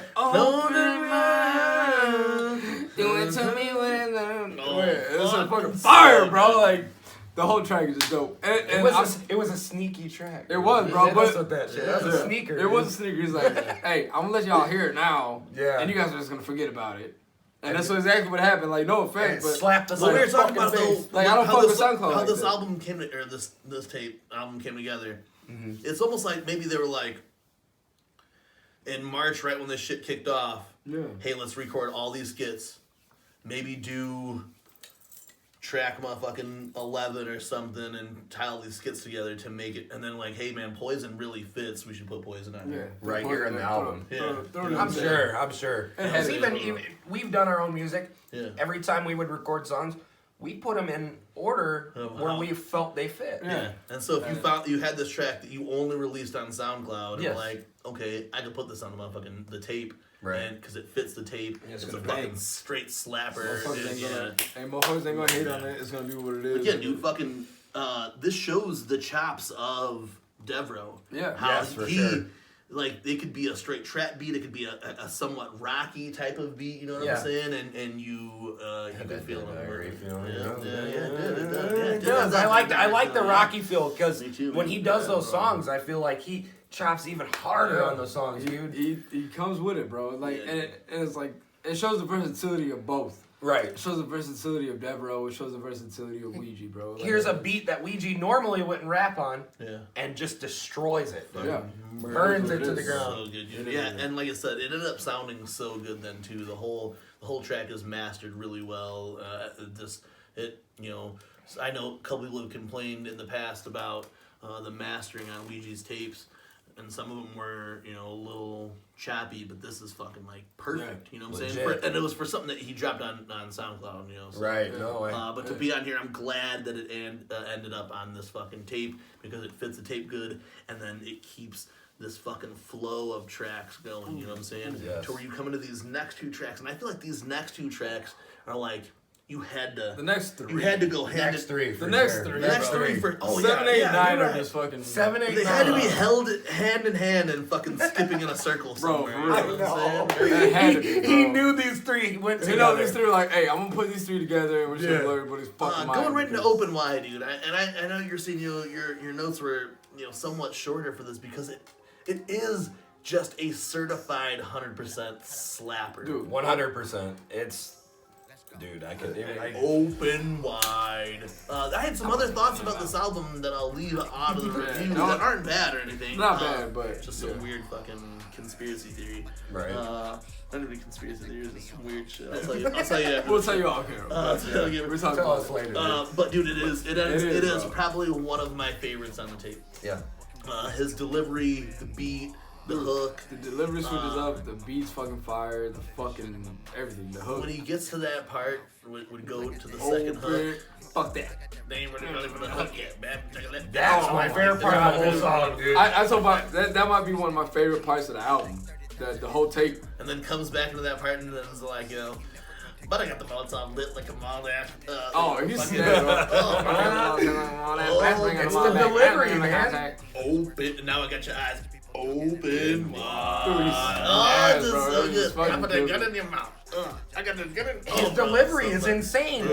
Do it to me when it's a fucking fire, bro. Like, the whole track is just dope. It was a sneaky track. It was, bro. But that shit. That was a sneaker. It was a sneaker. He's like, hey, I'm gonna let y'all hear it now. Yeah. And you guys are just gonna forget about it. And that's exactly what happened. Like, no offense, but slapped us. We were talking about face. Like, I don't fuck with SoundCloud. How this album came to, or this album came together. Mm-hmm. It's almost like maybe they were like, in March, right when this shit kicked off. Yeah. Hey, let's record all these skits. Maybe do track motherfucking 11 or something and tie all these skits together to make it. And then like, hey man, Poison really fits. We should put Poison on here. Right here in the album. I'm sure. Even we've done our own music. Yeah. Every time we would record songs, we put them in order where we felt they fit. Yeah. And so if you found you had this track that you only released on SoundCloud, and like, okay, I could put this on the tape. Right. And because it fits the tape, it's a fucking straight slapper. Motherfuckers ain't gonna hate on it. It's gonna be what it is. But yeah, dude, fucking, this shows the chops of Devro. Yeah. How for sure. Like, it could be a straight trap beat, it could be a somewhat rocky type of beat, you know what I'm saying? And you can feel it. Yeah, I like the rocky feel, because when he does those songs, I feel like he chops even harder on those songs, dude. He comes with it, bro. Like, and it's like, it shows the versatility of both. Right. It shows the versatility of Devro. It shows the versatility of Ouija, bro. Like, here's a beat that Ouija normally wouldn't rap on, and just destroys it. Yeah. Burns it to the ground. So good, dude. Yeah, and like I said, it ended up sounding so good then too. The whole track is mastered really well. I know a couple people have complained in the past about the mastering on Ouija's tapes. And some of them were, a little choppy, but this is fucking, like, perfect, you know what I'm saying? And it was for something that he dropped on SoundCloud, So, right, no way. But to be on here, I'm glad that it ended up on this fucking tape, because it fits the tape good, and then it keeps this fucking flow of tracks going, you know what I'm saying? Yes. To where you come into these next two tracks, and I feel like these next two tracks are, like... You had to. The next three. You had to go hand next three. The next three. The next three for 7, 8, 9 are just fucking 7, 8, 9. They had to be held hand in hand and fucking skipping in a circle somewhere. Bro, you know what I'm saying? He knew these three went together. You know, these three were like, hey, I'm gonna put these three together and we're just gonna blow everybody's fucking mind. Going right into open wide, dude. I know you're seeing your notes were somewhat shorter for this, because it is just a certified 100% slapper. Dude, 100%. It's. Dude, I could open wide. I had some other thoughts about this album that I'll leave out of the review that aren't bad or anything. Not bad, but just some weird fucking conspiracy theory. Right. Not even conspiracy theories, just some weird shit. I'll tell you. We'll tell you off here. We'll talk about us later. But dude, it is probably one of my favorites on the tape. Yeah. His delivery, the beat. The hook. The delivery switches up, the beat's fucking fire, the fucking everything, the hook. When he gets to that part, would go to the second hook. Fuck that. They ain't really for the hook yet, man. That's my favorite part of the whole song, dude. I told about that might be one of my favorite parts of the album. The whole tape. And then comes back into that part and then it's like, but I got the Molotov lit like a Molotov. You see that? It's the delivery, man. Open. Now I got your eyes open wide. Oh, this is so good. I put that gun in your mouth. I got the gun in. His delivery is insane.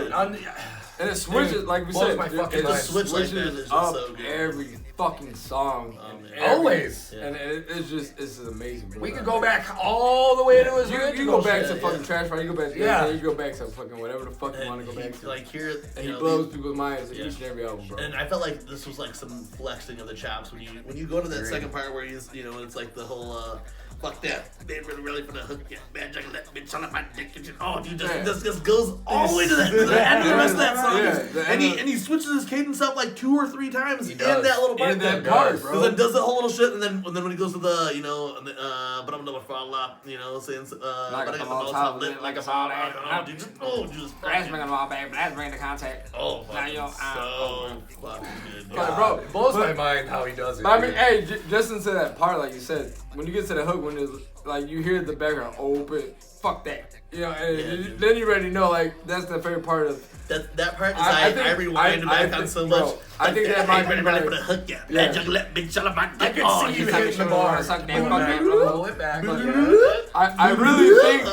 And it switches, like we said, it switches up so good. every fucking song. Always. And it's amazing, bro. We could go back all the way to his original. You go back to fucking Trash Fire, you go back to you go back to fucking whatever the fuck you want to go back to. Like here, and he blows people's minds each and every album, bro. And I felt like this was like some flexing of the chops when you go to that second part where he's it's like the whole fuck that. They really for the hook yet. Man, that bitch on my dick. Oh, dude, just goes all the way to the end of the rest of that song. And he switches his cadence up like 2 or 3 times in that little part. In that part, bro. Then does the whole little shit, and then when he goes to the but I'm never fall off, saying like but I got the Molotov lit like a fall solid. Just That's bringing them all back. That's bringing the contact. Oh, so fucking good, bro. Blows my mind how he does it. I mean, hey, just into that part, like you said, when you get to the hook, when it's like you hear the background open, fuck that, and then you already know, like that's the favorite part of that part. Is I rewind back on so much. Bro, I think that might be ready for the hook. Yeah. I can see you hitting the bar. Pull it back. I really think,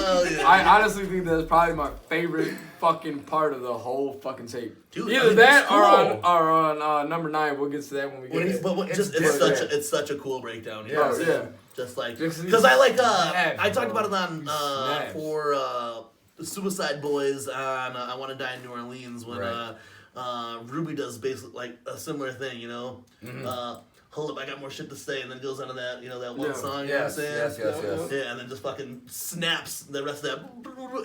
I honestly think that's probably my favorite fucking part of the whole fucking tape. Dude, either that or on number 9. We'll get to that when we get it. But it's such a cool breakdown. Yeah. Just like because I like I talked about it on for Suicide Boys on I Want to Die in New Orleans when Ruby does basically like a similar thing, hold up, I got more shit to say, and then goes on to that, that one song, you know what I'm saying? Yes. Yeah, and then just fucking snaps the rest of that,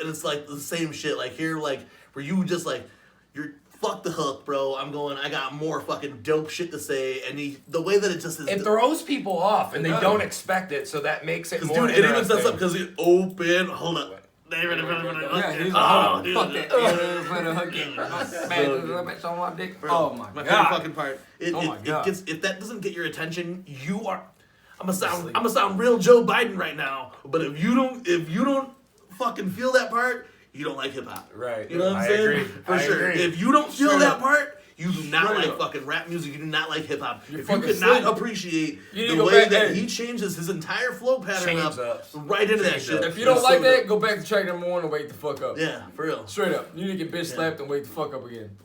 and it's like the same shit, like here, like, where you just like, you're, fuck the hook, bro, I got more fucking dope shit to say, and the way that it just is... It throws people off, and they don't expect it, so that makes it more dude, it even sets up, because it open, hold up, They ready for the hook. Yeah, he's oh, dude. Fuck that. For the hooking. Man, on my dick. Oh my god. My favorite fucking part. Oh my god. It gets, if that doesn't get your attention, you are. I'm gonna sound real Joe Biden right now. But if you don't fucking feel that part, you don't like hip hop. Right. You know what I'm saying? Agree. For sure. Agree. If you don't feel Straight that up. part, you do not Straight like up. fucking rap music. You do not like hip hop. If you fucking could not sick. appreciate You need the to go way back, that hey. he changes his entire flow pattern Change up ups. right into that Change shit. ups. If you don't It's like so that, dope. go back to track number 1 and wake the fuck up. Yeah, for real. Straight up. You need to get bitch slapped and wake the fuck up again.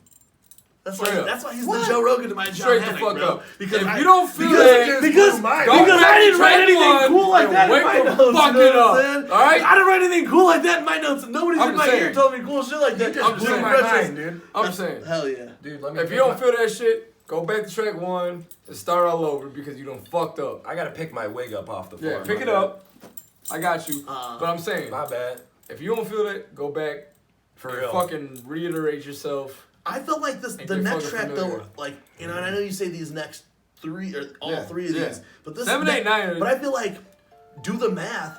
That's Straight why. up. That's why he's the Joe Rogan to my John Straight the Hancock, fuck bro. up. Because If you don't feel that, because go I back didn't to write track anything one cool like and that in wake my the notes. fuck You know it what up. I'm saying? All right? I didn't write anything cool like that in my notes. Nobody's I'm in my saying. ear telling me cool shit like that. I'm Blue saying. Precious. dude. I'm saying. Hell yeah. Dude, let me If you don't feel that shit, go back to track 1 and start all over because you done fucked up. I gotta pick my wig up off the floor. Yeah, pick my it bad. up. I got you. But I'm saying, My bad. if you don't feel that, go back. For and real. Fucking reiterate yourself. I felt like the get next fucking track familiar. though, like and I know you say these next 3 or all Yeah, 3 of yeah. these, but this 7, 8, 9. But I feel like Do the Math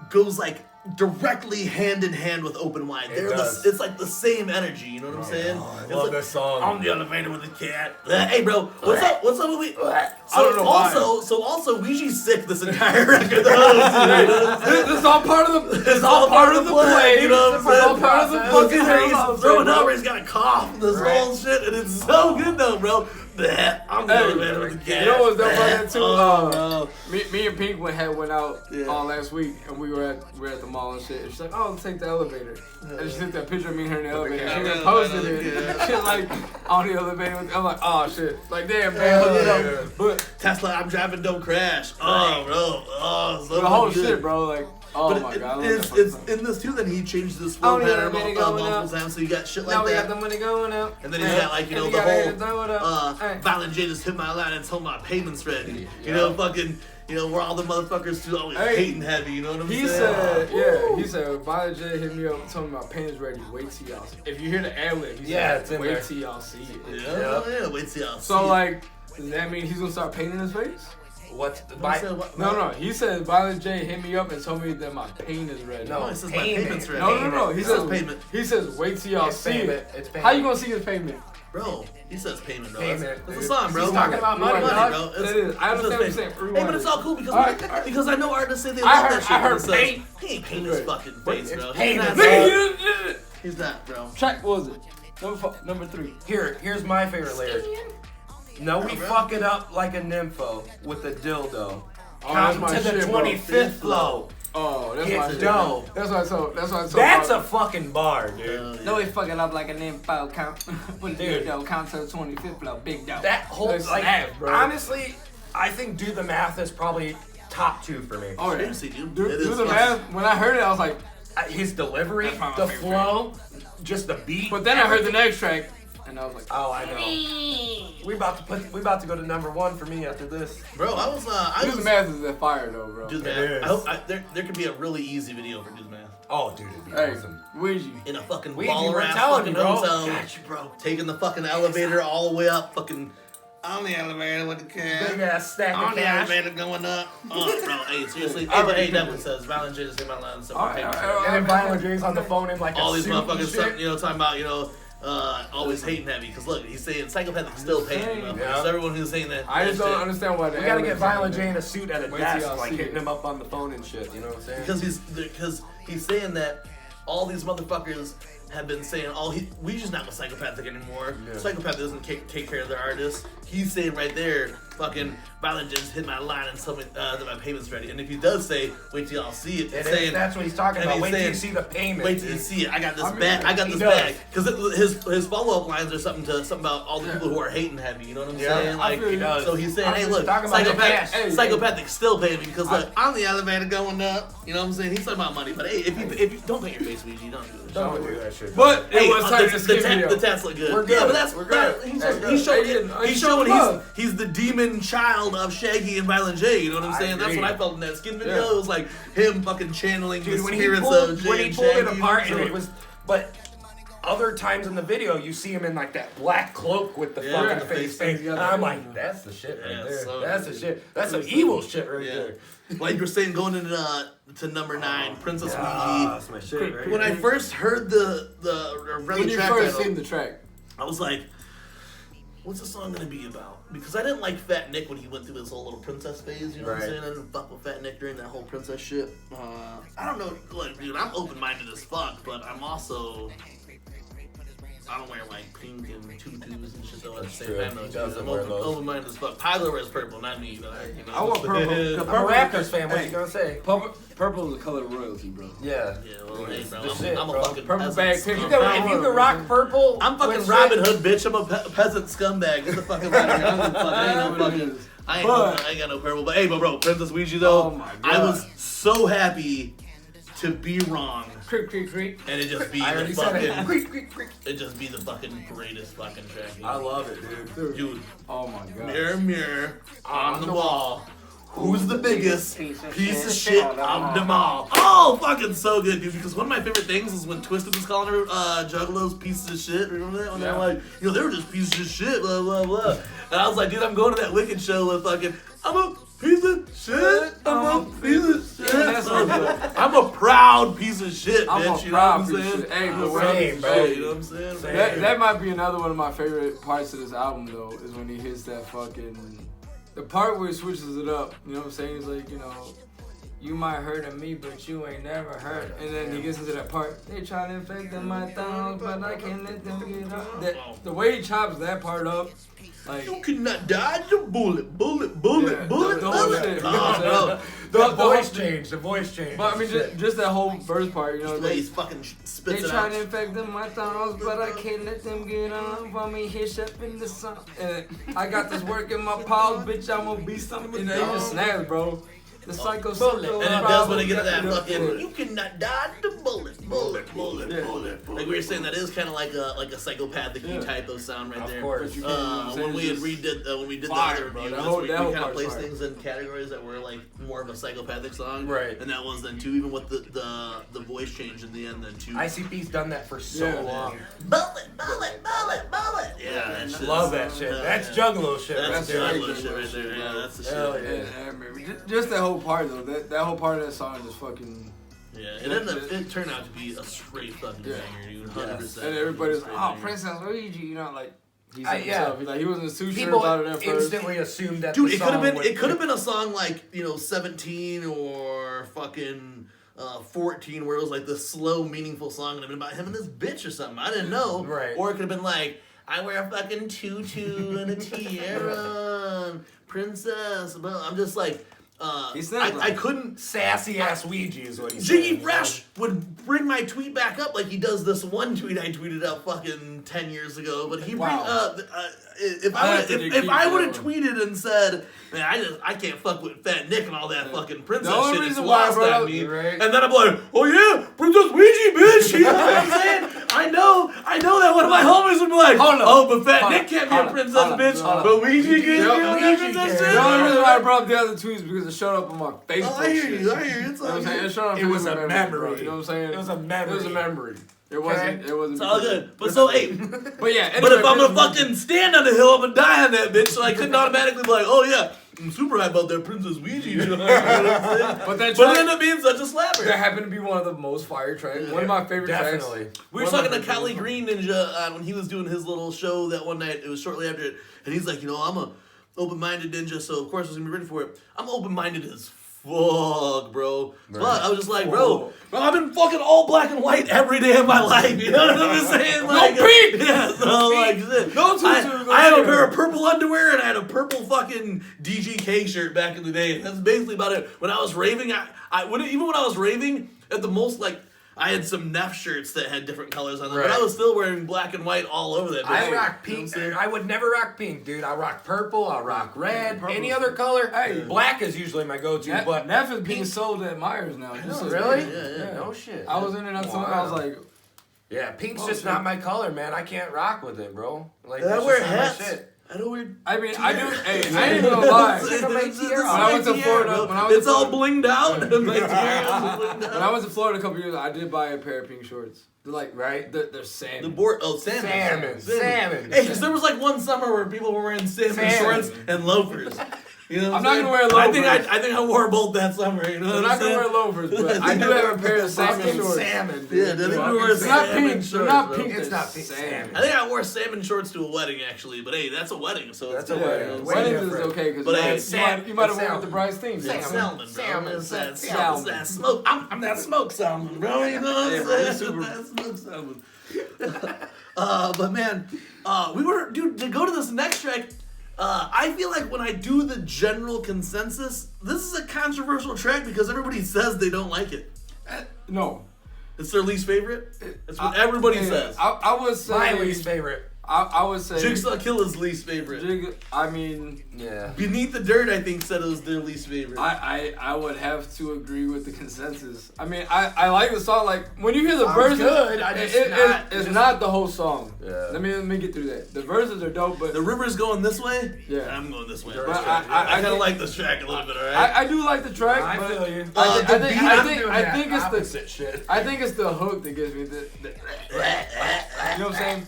goes like directly hand in hand with Open Wide. It's like the same energy. You know what I'm saying? I It's love like, this song. On the elevator with the cat. Hey, bro, what's up? What's up with we? I don't know why. Also, Ouija's sick this entire record. Though, This is all part of the. it's all part of the play. You know what I'm It's all saying? part of the fucking He's throwing bro. up, where he's got a cough, and this whole shit, and it's so good though, bro. I'm the elevator with the cat. You know what's dope about that too? Oh, Me and Pink went out Yeah. last week, and we were at the mall and shit. And she's like, "Oh, let's take the elevator." And she took that picture of me and her in the elevator. She Yeah. posted it. She like on the elevator. I'm like, "Oh shit!" Like, damn, man. Yeah. But Tesla, I'm driving, don't crash. Oh, bro. Oh, so the whole good. shit, bro. Like, oh But my god, I love it's that fucking in this too. Then he changed this Oh, flow yeah, pattern man, it going up. multiple times, so you got shit song. Now like we that. got the money going out. And then he's got like, you know, the throw it up. whole Hey. Violent J just hit my line and told my payments ready. You know, fucking, you know, where all the motherfuckers too always Hey. hating heavy. You know what I'm He saying? said, he said, Violent J hit me up and told me my pain is ready. Wait till y'all see it. If you hear the ad lib, he Yeah, said, it's in wait there. till y'all see it. Yeah. Wait till y'all So, see like, does that mean he's gonna start painting his face? What's it. my? No. He said Violent J hit me up and told me that my pain is ready. No, he says my Payment. payments ready. No. He says payment. He says wait till y'all It's see payment. it. It's payment. How you gonna see his payment? Bro, he says payment, bro. Payment, That's a dude. song, bro. He's talking about money, Rewind, bro. dog. It is. I understand what you're saying. Hey, but it's all cool because Alright. because I know artists say they I love heard- that shit. I heard It's like, paint. He ain't paint his fucking face, it's bro. payment, He's bro. not, Nigga, he's not, bro. Track what was it? Number 3. Here's my favorite lyric. No, we fuck it up like a nympho with a dildo. Oh, that's Count my to the shit, bro. 25th flow. Oh, that's Get my shit. dope. That's what I told. That's a fucking bar, dude. No, we fucking up like a name file count. Put Dude. big dough, count to the 25th flow, big dough. That whole That's like, snap, bro. honestly, I think Do the Math is probably top 2 for me. Oh, yeah. Seriously, dude. Do It is the fucking- math. When I heard it, I was like, His delivery, That's probably the my favorite flow, just the beat. but then I heard the next track, and I was like, Oh, I know. We about to go to number 1 for me after this. Bro, I Do the was math is that fire though, bro. Do the It Math. is. I hope there could be a really easy video for Do the Math. Oh, dude, it'd be Hey, awesome. Ouija. In a fucking Ouija, baller we're ass telling fucking you, bro. hotel. Got you, bro. Taking the fucking elevator all the way up, fucking on the elevator with the cat. Big ass stack On of the cash. elevator going up. Oh, bro, hey, seriously. I Hey, but already hey, Devin says, Violent J just hit my line. So Alright, payments alright, ready. And then Violent J's on the phone in like All a these suit and motherfuckers, shit. you know, talking about, you know, always hating heavy. Because look, he's saying psychopathic still paying. You know? Yeah. So everyone who's saying that. I just that don't shit, understand why the We gotta get ad-libs Violent are J in a suit at a Wait till desk, y'all like see hitting it. him up on the phone and shit. You know what I'm saying? Because he's saying that all these motherfuckers have been saying, we just not psychopathic anymore. Yeah. Psychopath doesn't take care of their artists. He's saying right there, fucking Violent just hit my line and told me that my payment's ready. And if he does say, wait till y'all see it, it's saying that's what he's talking and about. he's Wait till saying, you see the payment. wait till you dude. see it. I got this I mean, bag. I got he this does. bag. Because his follow up lines are something about all the people who are hating heavy. You know what I'm Yeah, saying? I Like, feel you. so he's saying, I'm hey, just look, talking about the cash. psychopathic still paying me because look, on the elevator going up. You know what I'm saying? He's talking about money, but hey, if you don't paint your face, Ouija, don't do it. Don't do that shit. But it Hey, was time to the skip video. tats look good. We're Yeah, good. but that's We're good. He's Hey, showing hey, he's show showing love. he's the demon child of Shaggy and Violent J. You know what I'm I saying? That's agree. what I felt in that skin video. Yeah. It was like him fucking channeling Dude, the when he spirits pulled, of Jay when he and pulled it Shaggy. apart, So- and it was, but other times in the video, you see him in like that black cloak with the fucking face paint. And I'm like, that's the shit right there. So that's the shit. That's some evil shit right there. Like you were saying, going into to number 9, Princess Ouija. That's my shit right When I first heard the when you first seen the track, I was like, what's the song gonna be about? Because I didn't like Fat Nick when he went through his whole little princess phase, you know what I'm saying? I didn't fuck with Fat Nick during that whole princess shit. I don't know, like, dude, I'm open-minded as fuck, but I'm also, I don't wear like pink and tutus and shit though at the same time though. I'm open-minded as fuck. Tyler wears purple, not me, but I want purple. I'm a Raptors fan, what you gonna say? Purple is the color of royalty, bro. Yeah, well, hey, bro, I'm a fucking purple bag. If you can rock purple, I'm fucking Robin Hood, bitch. I'm a peasant scumbag. Get the fuck out of here. I ain't got no purple. But hey, bro, Princess Ouija though, I was so happy to be wrong. Creep, creep, creep. And it just be the fucking, it just be the fucking greatest fucking track. I love it, dude. Oh my god. Mirror, mirror on the wall. Who's the biggest piece of shit on them all? Oh, fucking so good, dude. Because one of my favorite things is when Twisted was calling her Juggalos pieces of shit. Remember that? When they were like, they were just pieces of shit, blah, blah, blah. And I was like, dude, I'm going to that Wicked show with fucking, I'm a piece of shit. I'm a piece of shit. I'm a proud piece of shit, bitch. You know what I'm saying? Hey, bro. You know what I'm saying? That might be another one of my favorite parts of this album, though, is when he hits that fucking... The part where he switches it up, you know what I'm saying? He's like, you might hurt of me, but you ain't never hurt. And then he gets into that part. They try to infect my thongs, but I can't let them get up. The way he chops that part up, like you cannot dodge a bullet, bullet, bullet, bullet. The whole shit. The voice change. But I mean, just that whole verse part, the way he's fucking spits they it try out. to infect my thongs, but I can't let them get on. For me, hitch up in the sun. And I got this work in my paws, bitch. I'm gonna be something. He just snaps, bro. The psycho bullet. And it does when they get to that fucking, you cannot dodge the bullet, bullet, bullet, bullet. Like we were saying, that is kind of like a psychopathic type of sound right there. Of course. When we did the other review, we kind of placed things in categories that were like more of a psychopathic song. Right. And that was then too, even with the voice change in the end then too. ICP's done that for so long. Bullet, bullet, bullet, bullet. Yeah, love that shit. That's Juggalo shit. That's Juggalo shit right there. Yeah, that's the shit. Just that whole part though, that whole part of that song just fucking. Yeah, it turned out to be a straight fucking banger, dude. 100%. And everybody's like, Princess Ouija, like. He's himself. He wasn't too sure about it at first. People instantly assumed that. Dude, it could have been a song like 17 or fucking 14, where it was like this slow, meaningful song and it been about him and this bitch or something. I didn't know. Right. Or it could have been like, I wear a fucking tutu and a tiara, princess. But I'm just like. I couldn't. Sassy ass Ouija is what he's Jiggy Fr3sh would bring my tweet back up like he does this one tweet I tweeted out fucking 10 years ago. But he brings if I would have tweeted and said, man, I can't fuck with Fat Nick and all that fucking princess shit. It's lost on me. Right? And then I'm like, oh yeah, Princess Ouija, bitch. You know what I'm saying? I know that one of my homies would be like, but Fat Nick can't be a princess, bitch. But Ouija can be a princess. The only reason why I brought up the other tweets because it showed up on my Facebook. I hear you. It's all good. It was a memory. You know what I'm saying? It was a memory. It wasn't. It's all good. But so, hey. But yeah. Anyway, but if I'm gonna fucking stand on the hill, I'm gonna die on that bitch. So I couldn't automatically be like, oh yeah, I'm super hype about that Princess Ouija. You know what I'm saying? But it ended up being such a slapper. That happened to be one of the most fire tracks. Yeah. One of my favorite tracks. We were talking to Cali Green Ninja when he was doing his little show that one night. It was shortly after it, and he's like, I'm a open-minded ninja, so of course I was gonna be ready for it. I'm open-minded as fuck, bro. Right. But I was just like, bro, I've been fucking all black and white every day of my life. You know what I'm saying? Like, no pink! Yeah, so like, shit. I have a pair of purple underwear and I had a purple fucking DGK shirt back in the day. That's basically about it. When I was raving, even when I was raving, at the most, like, I had some Neff shirts that had different colors on them, but I was still wearing black and white all over that. I rock pink. I would never rock pink, dude. I rock purple. I rock red. Any other color? Hey, black is usually my go-to. But Neff is being sold at Myers now. Really? Yeah. No shit. I was in there not so long. I was like, yeah, pink's just not my color, man. I can't rock with it, bro. Like, I wear hats. I know we're. I mean, I do. Hey, I ain't even gonna lie. When I went to Florida, it's all blinged out. When I went to Florida a couple years ago, I did buy a pair of pink shorts. They're like, right? They're salmon. The board, salmon. Hey, because there was like one summer where people were wearing salmon shorts and loafers. You know I'm not gonna wear loafers. I think I wore both that summer. You know I'm not gonna wear loafers, but I do have a pair of salmon shorts. Salmon. Yeah, I think we wore salmon shorts. They're not pink. It's not pink. Salmon. I think I wore salmon shorts to a wedding actually, but hey, that's a wedding, so that's it's a wedding. Weddings is okay because you might have worn with the bride's theme. It's salmon, bro. Salmon. It's that smoke. I'm that smoke salmon, bro. You know what I'm saying? That smoke salmon. But man, to go to this next track. I feel like when I do the general consensus, this is a controversial track because everybody says they don't like it. No. It's their least favorite? That's what everybody says. I would say... My least favorite. I would say... Jigsaw Killa's least favorite. Yeah. Beneath the Dirt, I think, said it was their least favorite. I would have to agree with the consensus. I mean, I like the song. Like, when you hear the verses... good. It's not the whole song. Yeah. Let me get through that. The verses are dope, but... The river's going this way? Yeah. I'm going this way. But I kind of like this track a little bit, alright? I do like the track, I but... feel you. I think it's the... shit. I think it's the hook that gives me the you know what I'm saying?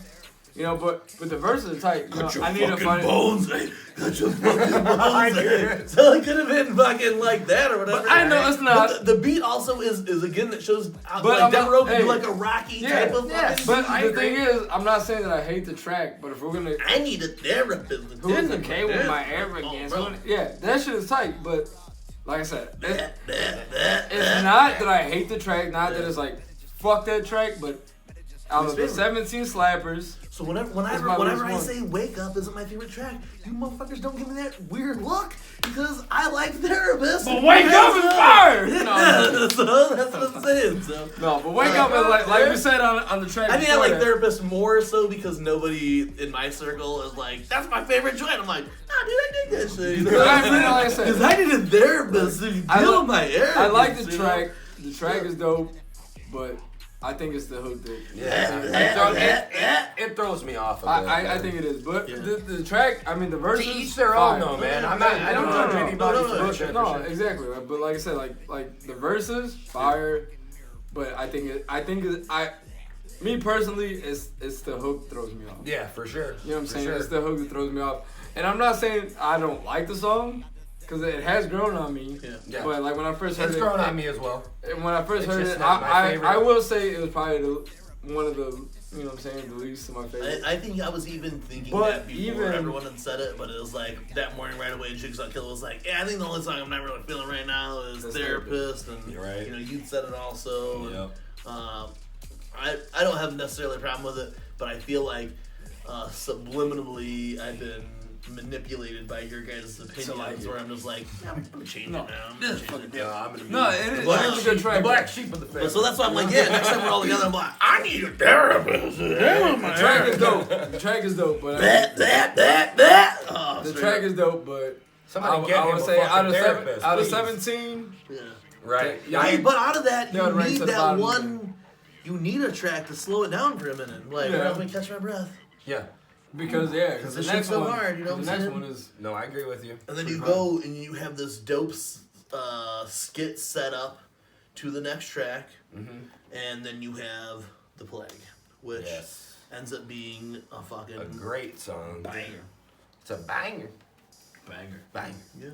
You know, but the verses are tight. Got your I need to fucking find bones, Got your fucking bones, So it could have been fucking like that or whatever. But I know it's not. But the beat also is again that shows how But like Devereaux can hey, do like a rocky type of fucking But beat. the thing is, I'm not saying that I hate the track, but if we're gonna... I need a therapist. Who's okay with my arrogance? Yeah, that shit is tight, but like I said, it's not that I hate the track, not that it's like, fuck that track, but out of the 17 slappers... So whenever I say Wake Up isn't my favorite track, you motherfuckers don't give me that weird look because I like Therapist. But Wake Up is fire! Yeah, so that's what I'm saying. So. No, but Wake Up is like we said on the track. I think I like Therapist more so because nobody in my circle is like, that's my favorite joint. I'm like, nah, dude, I dig that shit. You know? Because I need a therapist to deal with my arrogance. I like the track. The track is dope, but I think it's the hook that it throws me off a bit. I think it is, but the track, I mean the verses. To each their own, though, man. I don't judge anybody for No, exactly. But like I said, like the verses, fire. But I think me personally, it's the hook that throws me off. Yeah, for sure. You know what I'm saying? It's the hook that throws me off, and I'm not saying I don't like the song. Because it has grown on me. Yeah. But like when I first heard it's grown on me as well. And when I first heard it, I will say it was probably one of the, you know what I'm saying, the least of my favorite. I think I was even thinking that before everyone had said it, but it was like that morning right away, Jigsaw Killa was like, yeah, I think the only song I'm not really feeling right now is Therapist. And, you know, you said it also. Yep. And, I don't have necessarily a problem with it, but I feel like subliminally I've been manipulated by your guys' opinions where I'm just like, I'm changing now. It's a good track. The black sheep of the family. So that's why I'm like, yeah, next time we're all together, I'm like, I need a therapist. The track is dope. The track is dope, but the track is dope, but I would say out of 17, right? Yeah, but out of that, you need that one. You need a track to slow it down for a minute. Like, let me catch my breath. Yeah. Because the next so one, hard, you know the next one is no, I agree with you. And then you go and you have this dope skit set up to the next track, and then you have The Plague, which ends up being a great song, banger. It's a banger. Yeah.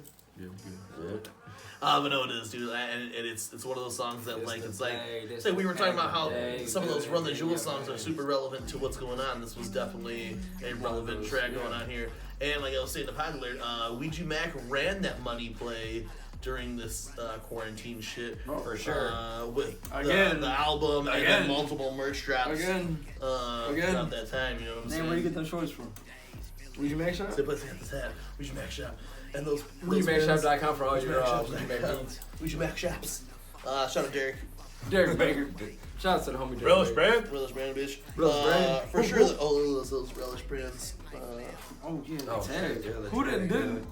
But no, it is, dude, and it's one of those songs that it's like we were talking about how some of those Run the Jewels songs are super relevant to what's going on. This was definitely a relevant track going on here, and like I was saying to Pogler, Ouija Macc ran that money play during this quarantine shit for sure. With the album and then multiple merch drops throughout that time. You know what I'm saying? Where do you get those shorts from? Ouija Macc shop? They put this hat. Ouija Macc shop. And those WouijaMaccShop.com for all your Ouija Macc needs. Ouija Macc shops. Shout out Derek Baker. Shout out to the homie Derek. Relish brand, bitch. Relish brand. For sure. Those Relish brands. The tag. Who did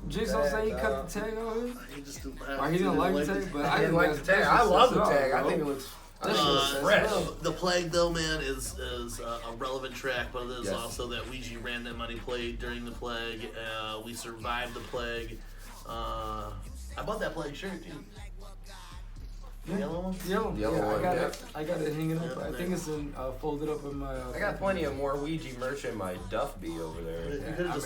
Jason say he cut the tag on his? He just he didn't like the tag, but I didn't like the tag. I love the tag. I think it looks The Plague, though, man, is a relevant track, but it is also that Ouija ran that money played during the Plague. We survived the Plague. I bought that Plague shirt, dude. The yellow one? Yellow one. I got it hanging up. I think it's folded up in my. I got plenty of more Ouija merch in my Duff B over there.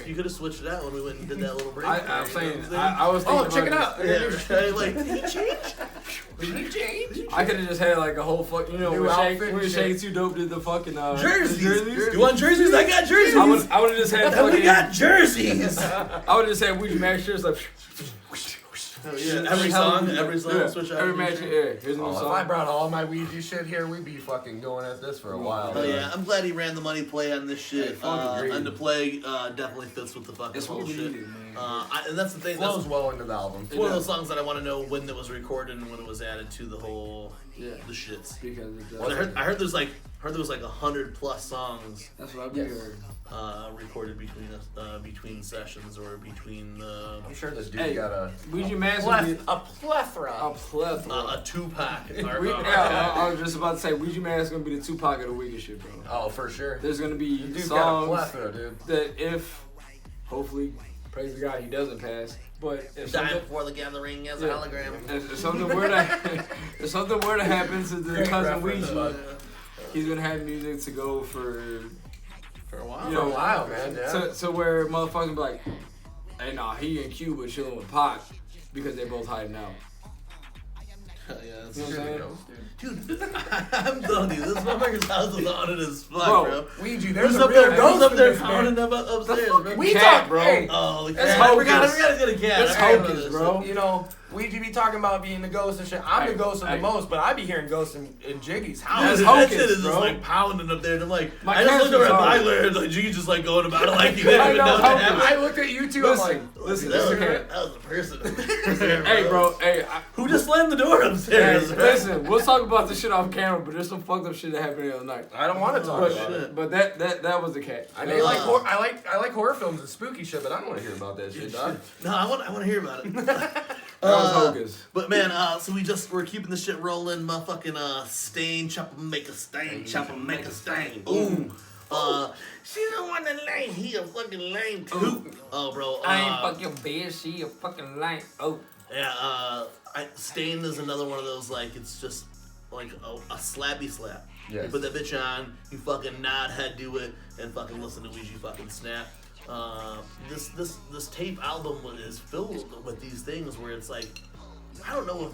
You could have switched it out when we went and did that little break. I'm saying, I was thinking. Oh, check it out. Yeah, like, did he change? Did he change? I could have just had like a whole fucking, when Shake Too Dope did the fucking jerseys. You want jerseys? I got jerseys. I would have just had. We got jerseys. I would have just had Ouija Macc shirts like. Every song, switch out. Every match, here's a new song. If I brought all my Ouija shit here, we'd be fucking going at this for a while. Oh yeah, I'm glad he ran the money play on this shit. And the Plague definitely fits with the fucking whole shit. And that's the thing. Flows well into the album. It's one of those songs that I want to know when it was recorded and when it was added to the whole the shits. Because I heard there was like 100+ songs. That's what I've heard. Recorded between sessions or between. I'm sure this dude got a Ouija Macc a plethora. A Tupac. I was just about to say Ouija Macc is gonna be the Tupac of the Ouija shit, bro. Oh, for sure. There's gonna be dude songs got a plethora, dude. that if, hopefully, praise the God, he doesn't pass. But if die before the gathering as a hologram. If something were to happen to the cousin Ouija, he's gonna have music to go for a while. For a while, man. Yeah. So where motherfuckers be like, hey, nah, he in Cuba chilling with Pac because they both hiding out. Yeah, that's you know what I'm saying? Dude, I'm telling you, this motherfucker's house is haunted as fuck, bro. Ouija, there's up there, ghost up there pounding upstairs, bro. We talk, bro. Hey, oh, the that's cat. I hocus. forgot to get a cat. That's hocus, bro. You know, Ouija be talking about being the ghost and shit. I'm the ghost of the most, but I be hearing ghosts in Jiggy's house. That shit is just like pounding up there. And I'm like, I just looked over at Pogler and like Jiggy's just like going about it like he didn't even know that happened. I looked at you too. Listen, that was a person. Hey, bro. Hey, who just slammed the door upstairs? Listen, we'll talk about this shit off camera, but there's some fucked up shit that happened the other night. I don't want to talk about it. But that was the cat. I mean, I like horror films and spooky shit, but I don't want to hear about that shit, dog. No, I want to hear about it. That was hocus. But man, so we're keeping this shit rolling. Motherfucking stain, chopper, make a stain, chopper, make a stain. Ooh. She don't want to lame. He a fucking lame too. Oh, bro. I ain't fucking bitch. She a fucking lame. Oh. Yeah. Stain is another one of those like it's just like a slappy slap. Yes. You put that bitch on, you fucking nod head to it, and fucking listen to Ouija fucking snap. This tape album is filled with these things where it's like, I don't know what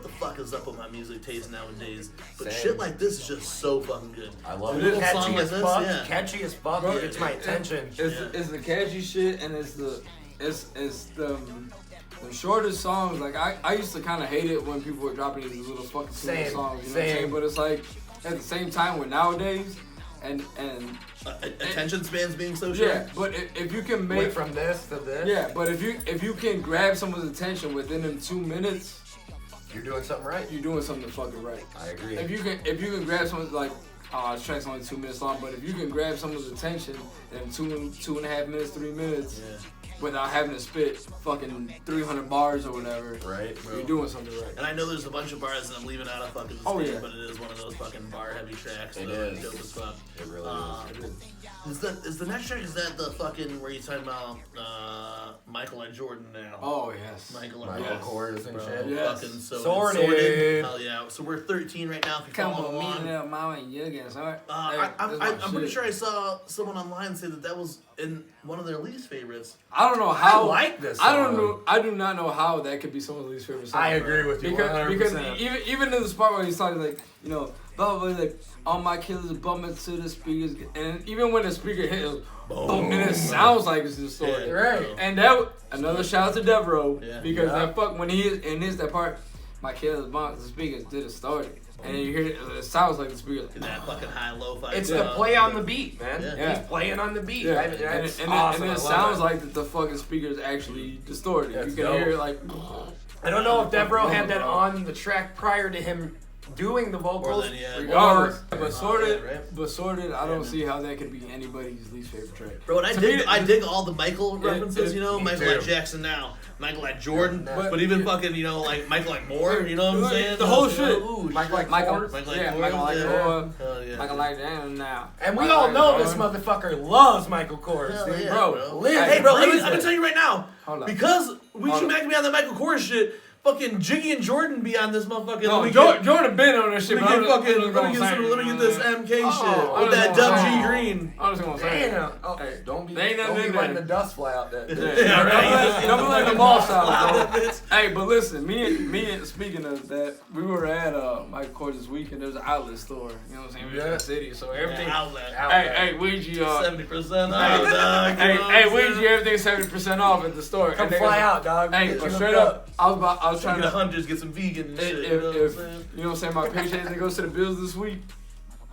the fuck is up with my music taste nowadays, but shit like this is just so fucking good. I love it. Catchy as fuck. Catchy as fuck. It gets my attention. It's the catchy shit, and it's the shortest songs. Like I used to kind of hate it when people were dropping these little fucking songs. You know what I'm saying? But it's like at the same time with nowadays. And attention spans being so short. Yeah, but if you can make from this to this. Yeah, but if you can grab someone's attention within them 2 minutes, you're doing something right. You're doing something fucking right. I agree. If you can grab someone's like, this track's only 2 minutes long, but if you can grab someone's attention in 2.5 minutes, 3 minutes. Yeah. Without having to spit fucking 300 bars or whatever. Right, bro. You're doing something right. And I know there's a bunch of bars that I'm leaving out of fucking this game, but it is one of those fucking bar heavy tracks. It is. Dope as fuck. It really is. Is the next track, is that the fucking, where you talking about Michael and Jordan now? Oh, yes. Michael Kors and shit. Yes. Fucking sorted. Hell yeah. So we're 13 right now. If you Come follow on, along. little mama and Yuggins, alright? I'm pretty sure I saw someone online say that was in one of their least favorites. I don't know how. I like this song. I don't know. I do not know how that could be someone's least favorite song. I agree with you 100%. Because even in the spot where he's talking like, you know, blah blah blah, like all my killers bumping to the speakers, and even when the speaker hit, it was boom, and it sounds like it's distorted. Yeah, right. bro. And that another shout out to Devereaux because that fuck when he is in that part, my killers bumping to the speakers did it started. And you hear it sounds like the speaker. That fucking high lo-fi. It's the play on the beat, man. Yeah. He's playing on the beat. Yeah. That's and awesome. it sounds like the fucking speaker is actually distorted. That's you can hear it like. I don't know if Devereaux had that on the track prior to him doing the vocals. Or then, regardless. But sorted, I don't man. see how that could be anybody's least favorite track. Bro, and I dig all the Michael references, you know, Michael too. like Jackson now, Michael like Jordan, Yeah. but even fucking, you know, like Michael like Moore, you know what I'm saying? The whole You shit. know, ooh, Michael like Michael, Ford. Michael like yeah, Ford, Michael like yeah. Ford. Hell yeah. Michael like that now. And we Michael all like know Jordan. this motherfucker loves Michael Kors, Hell dude. yeah, Bro, Hey, bro, Blaze I'm gonna tell you right now, Hold up. because we Hold should up. make me on the Michael Kors shit. Fucking Jiggy and Jordan be on this motherfucking. No, let me Jordan been on this shit. get, let me get fucking. Let me get this MK shit I with was that gonna Dub say. G Green. I was gonna say. Damn. Oh, Hey, don't be they ain't nothing in letting there. the dust fly out there. Yeah, right. Don't be letting them all sound, That bro. bitch. Hey, but listen, me and speaking of that, we were at Michael Kors this weekend. There was an outlet store. You know what I'm saying? We were in the city, so everything. Outlet. Hey, Ouija. 70% off, dog. Hey, Ouija, everything's 70% off at the store. Come And they fly go- out, dog. Hey, Get but you straight hooked up, I was trying Get to. hundreds, get some vegan and shit. If You know what I'm saying? you know what I'm saying, my paycheck that goes to the bills this week,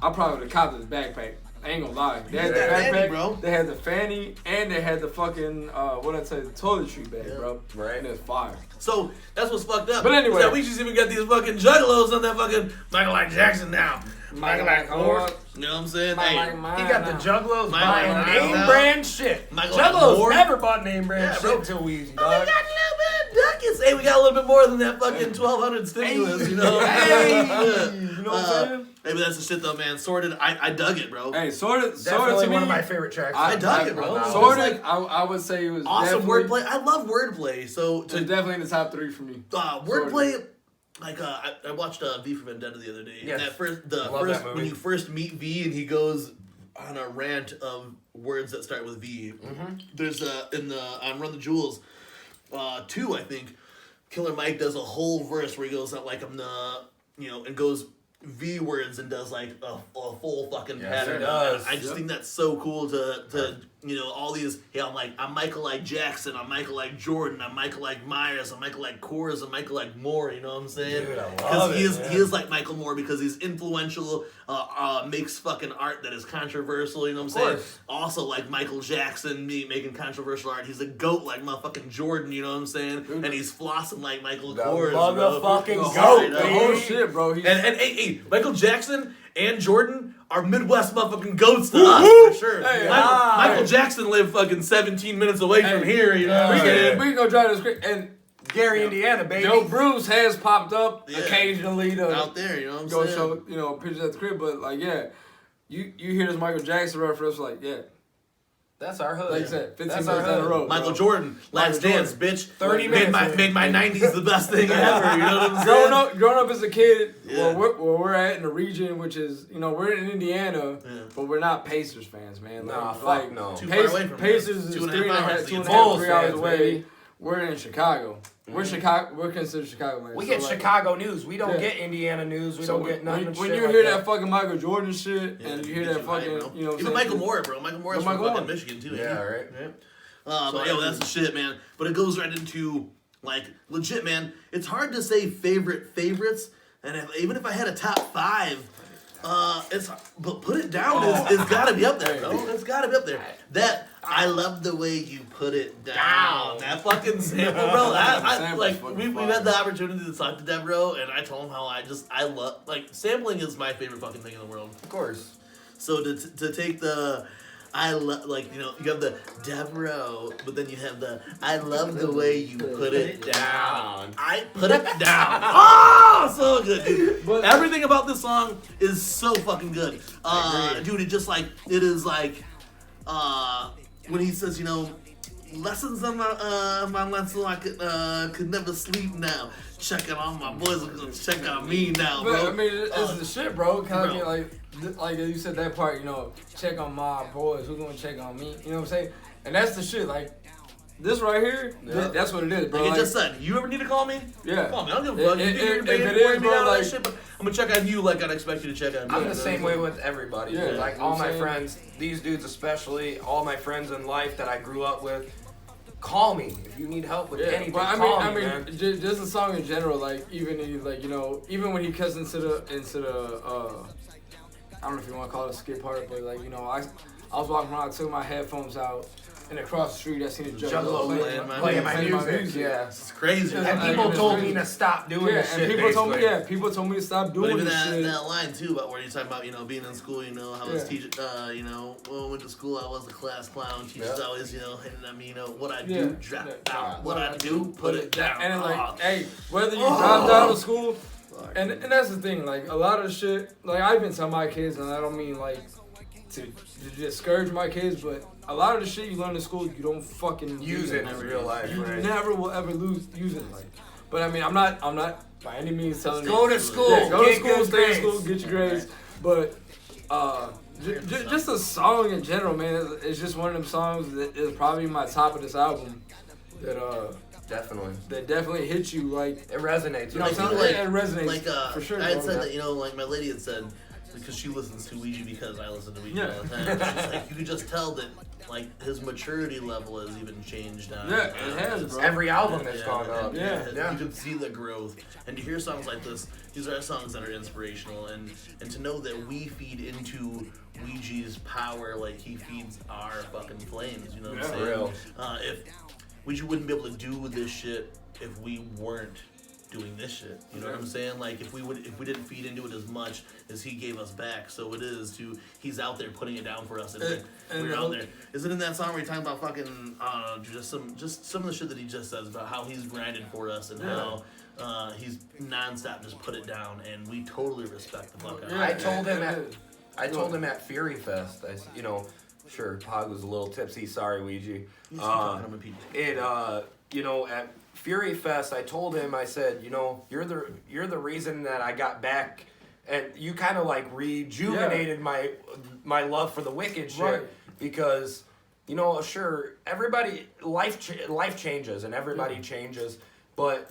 I probably would have copped this backpack. I ain't gonna lie. They had the Yeah. backpack, Fanny, bro. they had the fanny, and they had the fucking what I say, the toiletry bag, Yeah. bro. Right. And it's fire. So that's what's fucked up. But anyway. is that we just even got these fucking juggalos on that fucking Michael like Jackson now. Michael like Moore. You know what I'm saying? Hey, He got the Juggalos Michael buying like name now. brand shit. Michael like Juggalos Moore. never bought name brand Yeah, shit bro. until Weezy, Oh, we got a dog. little bit of ducats. Hey, we got a little bit more than that fucking 1,200 stimulus, you know? Hey, Yeah. you know what I'm saying? Hey, but that's the shit though, man. Sorted, I dug it, bro. Hey, sorted Definitely to me. one of my favorite tracks. I dug it, bro. Sorted, I would say it was Awesome definitely- wordplay. I love wordplay. So It's to definitely in the top 3 for me. wordplay, like I watched V for Vendetta the other day. Yes. And that first, Love that movie. when you first meet V and he goes on a rant of words that start with V. Mm-hmm. There's on Run the Jewels 2, I think. Killer Mike does a whole verse where he goes like I'm the and goes V words and does like a full fucking Yes, pattern. it does. I just think that's so cool to all these. Yeah, I'm Michael like Jackson. I'm Michael like Jordan. I'm Michael like Myers. I'm Michael like Kors. I'm Michael like Moore. You know what I'm saying? Dude, I love Because it, he is like Michael Moore because he's influential. Makes fucking art that is controversial. You know what I'm saying? course. Also like Michael Jackson, making controversial art. He's a goat like motherfucking Jordan. You know what I'm saying? And he's flossing like Michael The Kors. motherfucking bro. goat, The Straight up. whole baby. shit, bro. He's, And hey, Michael Jackson and Jordan are Midwest motherfucking goats to us, for sure. Hey, Michael Jackson lived fucking 17 minutes away from here, you know what I'm saying? we can go drive this quick. And Gary, Indiana, baby. Joe Bruce has popped up Yeah. occasionally to Out there, you know what I'm go saying? show pictures at the crib, but like you hear this Michael Jackson reference, like That's our hood. like you said, 15 That's minutes our down the hood. road. Michael bro. Jordan, Last Michael Dance, bitch. 30 made minutes. made my 90s the best thing ever, you know what I'm saying? Growing up as a kid, Yeah. where we're at in the region, which is we're in Indiana, Yeah. but we're not Pacers fans, man. Nah, Like, fuck no. Too far away from Pacers here. is 2.5 hours to 2 and get a half, Bulls 3 hours fans, away. baby. We're in Chicago. We're Chicago. We're considered Chicago, man. We So, get like, Chicago news. We don't Yeah. get Indiana news. We So don't get nothing. when shit you like hear that fucking Michael Jordan shit, Yeah, and you it hear gets that hype, fucking, bro. you know what I'm Even saying? Michael Moore, bro. Michael Moore is But from Michael fucking Moore. Michigan, too. Yeah, right. But yo, that's the shit, man. But it goes right into, like, legit, man. It's hard to say favorites, and even if I had a top 5, but Put It Down is gotta be up there, bro. It's gotta be up there. That I love the way you put it down. That fucking sample, bro. We've had the opportunity to talk to Devereaux, and I told him how I love, like, sampling is my favorite fucking thing in the world. Of course. So to take the, you have the Devereaux, but then you have the I love the way you put it down. I put it down. Oh, so good, dude. But- Everything about this song is so fucking good. Dude, it is like, when he says, lessons on my lesson, I could never sleep now. Checking on my boys, check on me now, But, bro. I mean, it's the shit, bro. Kind Bro. of like you said that part, check on my boys. Who's gonna check on me? You know what I'm saying? And that's the shit. Like this right here, Yeah. that's what it is, bro. Like I Like, just said, you ever need to call me? Yeah. Call me. I don't give a fuck. You think you're if paying it is, me bro, down like- that shit, but I'm gonna check on you like I'd expect you to check on me. I'm the same way with everybody. Yeah, dude. Like you know all what I'm my saying? friends, these dudes especially, all my friends in life that I grew up with. Call me if you need help with anything. But Call me, man. just the song in general, like even when he cuts into the I don't know if you want to call it a skip part, but like, you know, I was walking around, I took my headphones out, and across the street I seen a Juggalo playing my music. Yeah, it's crazy. And people told me to stop doing this shit. People told me to stop doing this shit. That line too about where you're talking about, you know, being in school, you know, how his teacher, you know, when I went to school, I was the class clown. Teachers always, you know, hitting at me, you know, what I do, drop down. What I do, put it down. And like, hey, whether you drop down to school, and that's the thing, like, a lot of shit, like, I've been telling my kids, and I don't mean, like, to discourage my kids, but a lot of the shit you learn in school, you don't fucking use it in real life. You never will ever use it. Like, but I mean, I'm not by any means telling you go to school, go to school, stay in school, get your grades. But just a song in general, man, it's just one of them songs that is probably my top of this album. That definitely hits you, like it resonates. You know what I'm saying? It resonates, like for sure. I had said that, you know, like my lady had said, because she listens to Ouija because I listen to Ouija all the time. She's like, you could just tell that, like, his maturity level has even changed on. Yeah, it has, bro. Every album has gone up. You can see the growth, and to hear songs like this, these are songs that are inspirational, and to know that we feed into Ouija's power like he feeds our fucking flames. You know what I'm saying? Real. If Ouija wouldn't be able to do this shit if we weren't doing this shit, you know what I'm saying? Like if we didn't feed into it as much as he gave us back, so it is to he's out there putting it down for us, and we're out there. Is it in that song where you're talking about fucking just some of the shit that he just says about how he's grinding for us and how he's nonstop just put it down, and we totally respect the fuck out of it. I told him at Fury Fest, you know, sure, Pog was a little tipsy. Sorry, Ouija. You know, at Fury Fest, I told him, I said, you know, you're the reason that I got back, and you kind of like rejuvenated my love for the Wicked shit, because, you know, sure, everybody life changes and everybody changes, but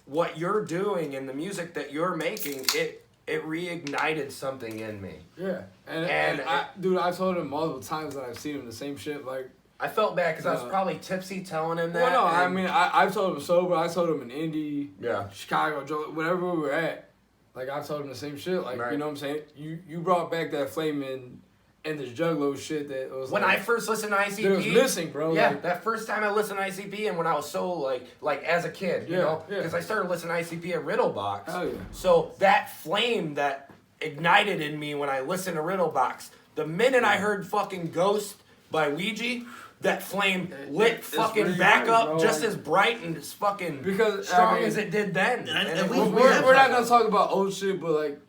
what you're doing and the music that you're making, it reignited something in me. Yeah, and I told him multiple times that I've seen him the same shit, like. I felt bad because I was probably tipsy telling him that. Well, no, I mean, I've told him sober. I told him in Indy, Chicago, whatever we were at. Like, I told him the same shit. Like, you know what I'm saying? You brought back that flame in this Juggalo shit that was when I first listened to ICP. That was missing, bro. Yeah, like, that first time I listened to ICP and when I was so, like as a kid, you know? Because I started listening to ICP at Riddlebox. Oh, yeah. So that flame that ignited in me when I listened to Riddlebox, the minute I heard fucking Ghost by Ouija, that flame lit fucking really back up, bro. Just as bright and as fucking strong as it did then. And we're not gonna talk about old shit, but like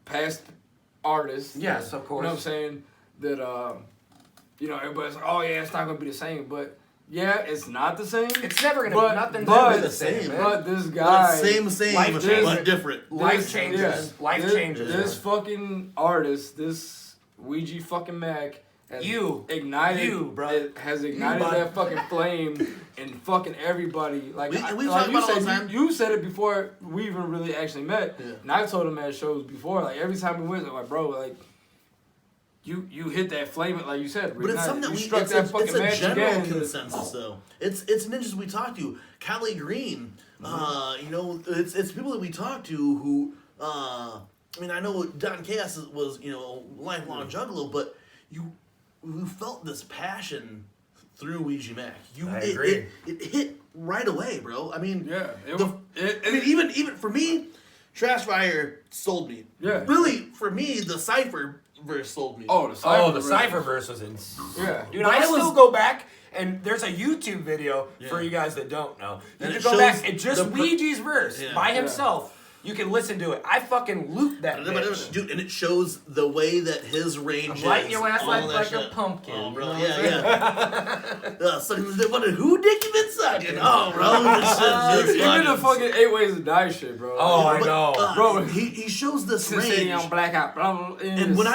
past artists. Yes, of course. You know what I'm saying? That you know, everybody's like, oh yeah, it's not gonna be the same, but yeah, it's not the same. It's never gonna be nothing but the same. But this guy, same, but different. Life changes. Life changes. This fucking artist, this Ouija fucking Macc. Has ignited that fucking flame in fucking everybody. Like, you said it before we even really actually met. Yeah. And I told him at shows before, like every time we went, like, bro, like you hit that flame, like you said. But it's something that struck that fucking match. It's a general consensus, though. It's ninjas we talk to. Callie Green, you know, it's people that we talk to who, I mean, I know Don Chaos was, you know, a lifelong juggalo, but you felt this passion through Ouija Macc. I agree. It hit right away, bro. I mean, even for me, Trash Fire sold me. Yeah. Really, for me, the Cypher verse sold me. Oh, the Cypher verse was insane. Yeah. Dude, I still go back, and there's a YouTube video for you guys that don't know. You can go back and just Ouija's verse by himself. You can listen to it. I fucking looped that bitch. Dude, and it shows the way that his range is. Lighting your ass like a pumpkin. Oh, bro, sucking the wonder who dick you been sucking. Oh, bro. Even the fucking 8 Ways to Die shit, bro. Oh, I know. Bro, he shows this range. On blackout, bro. And when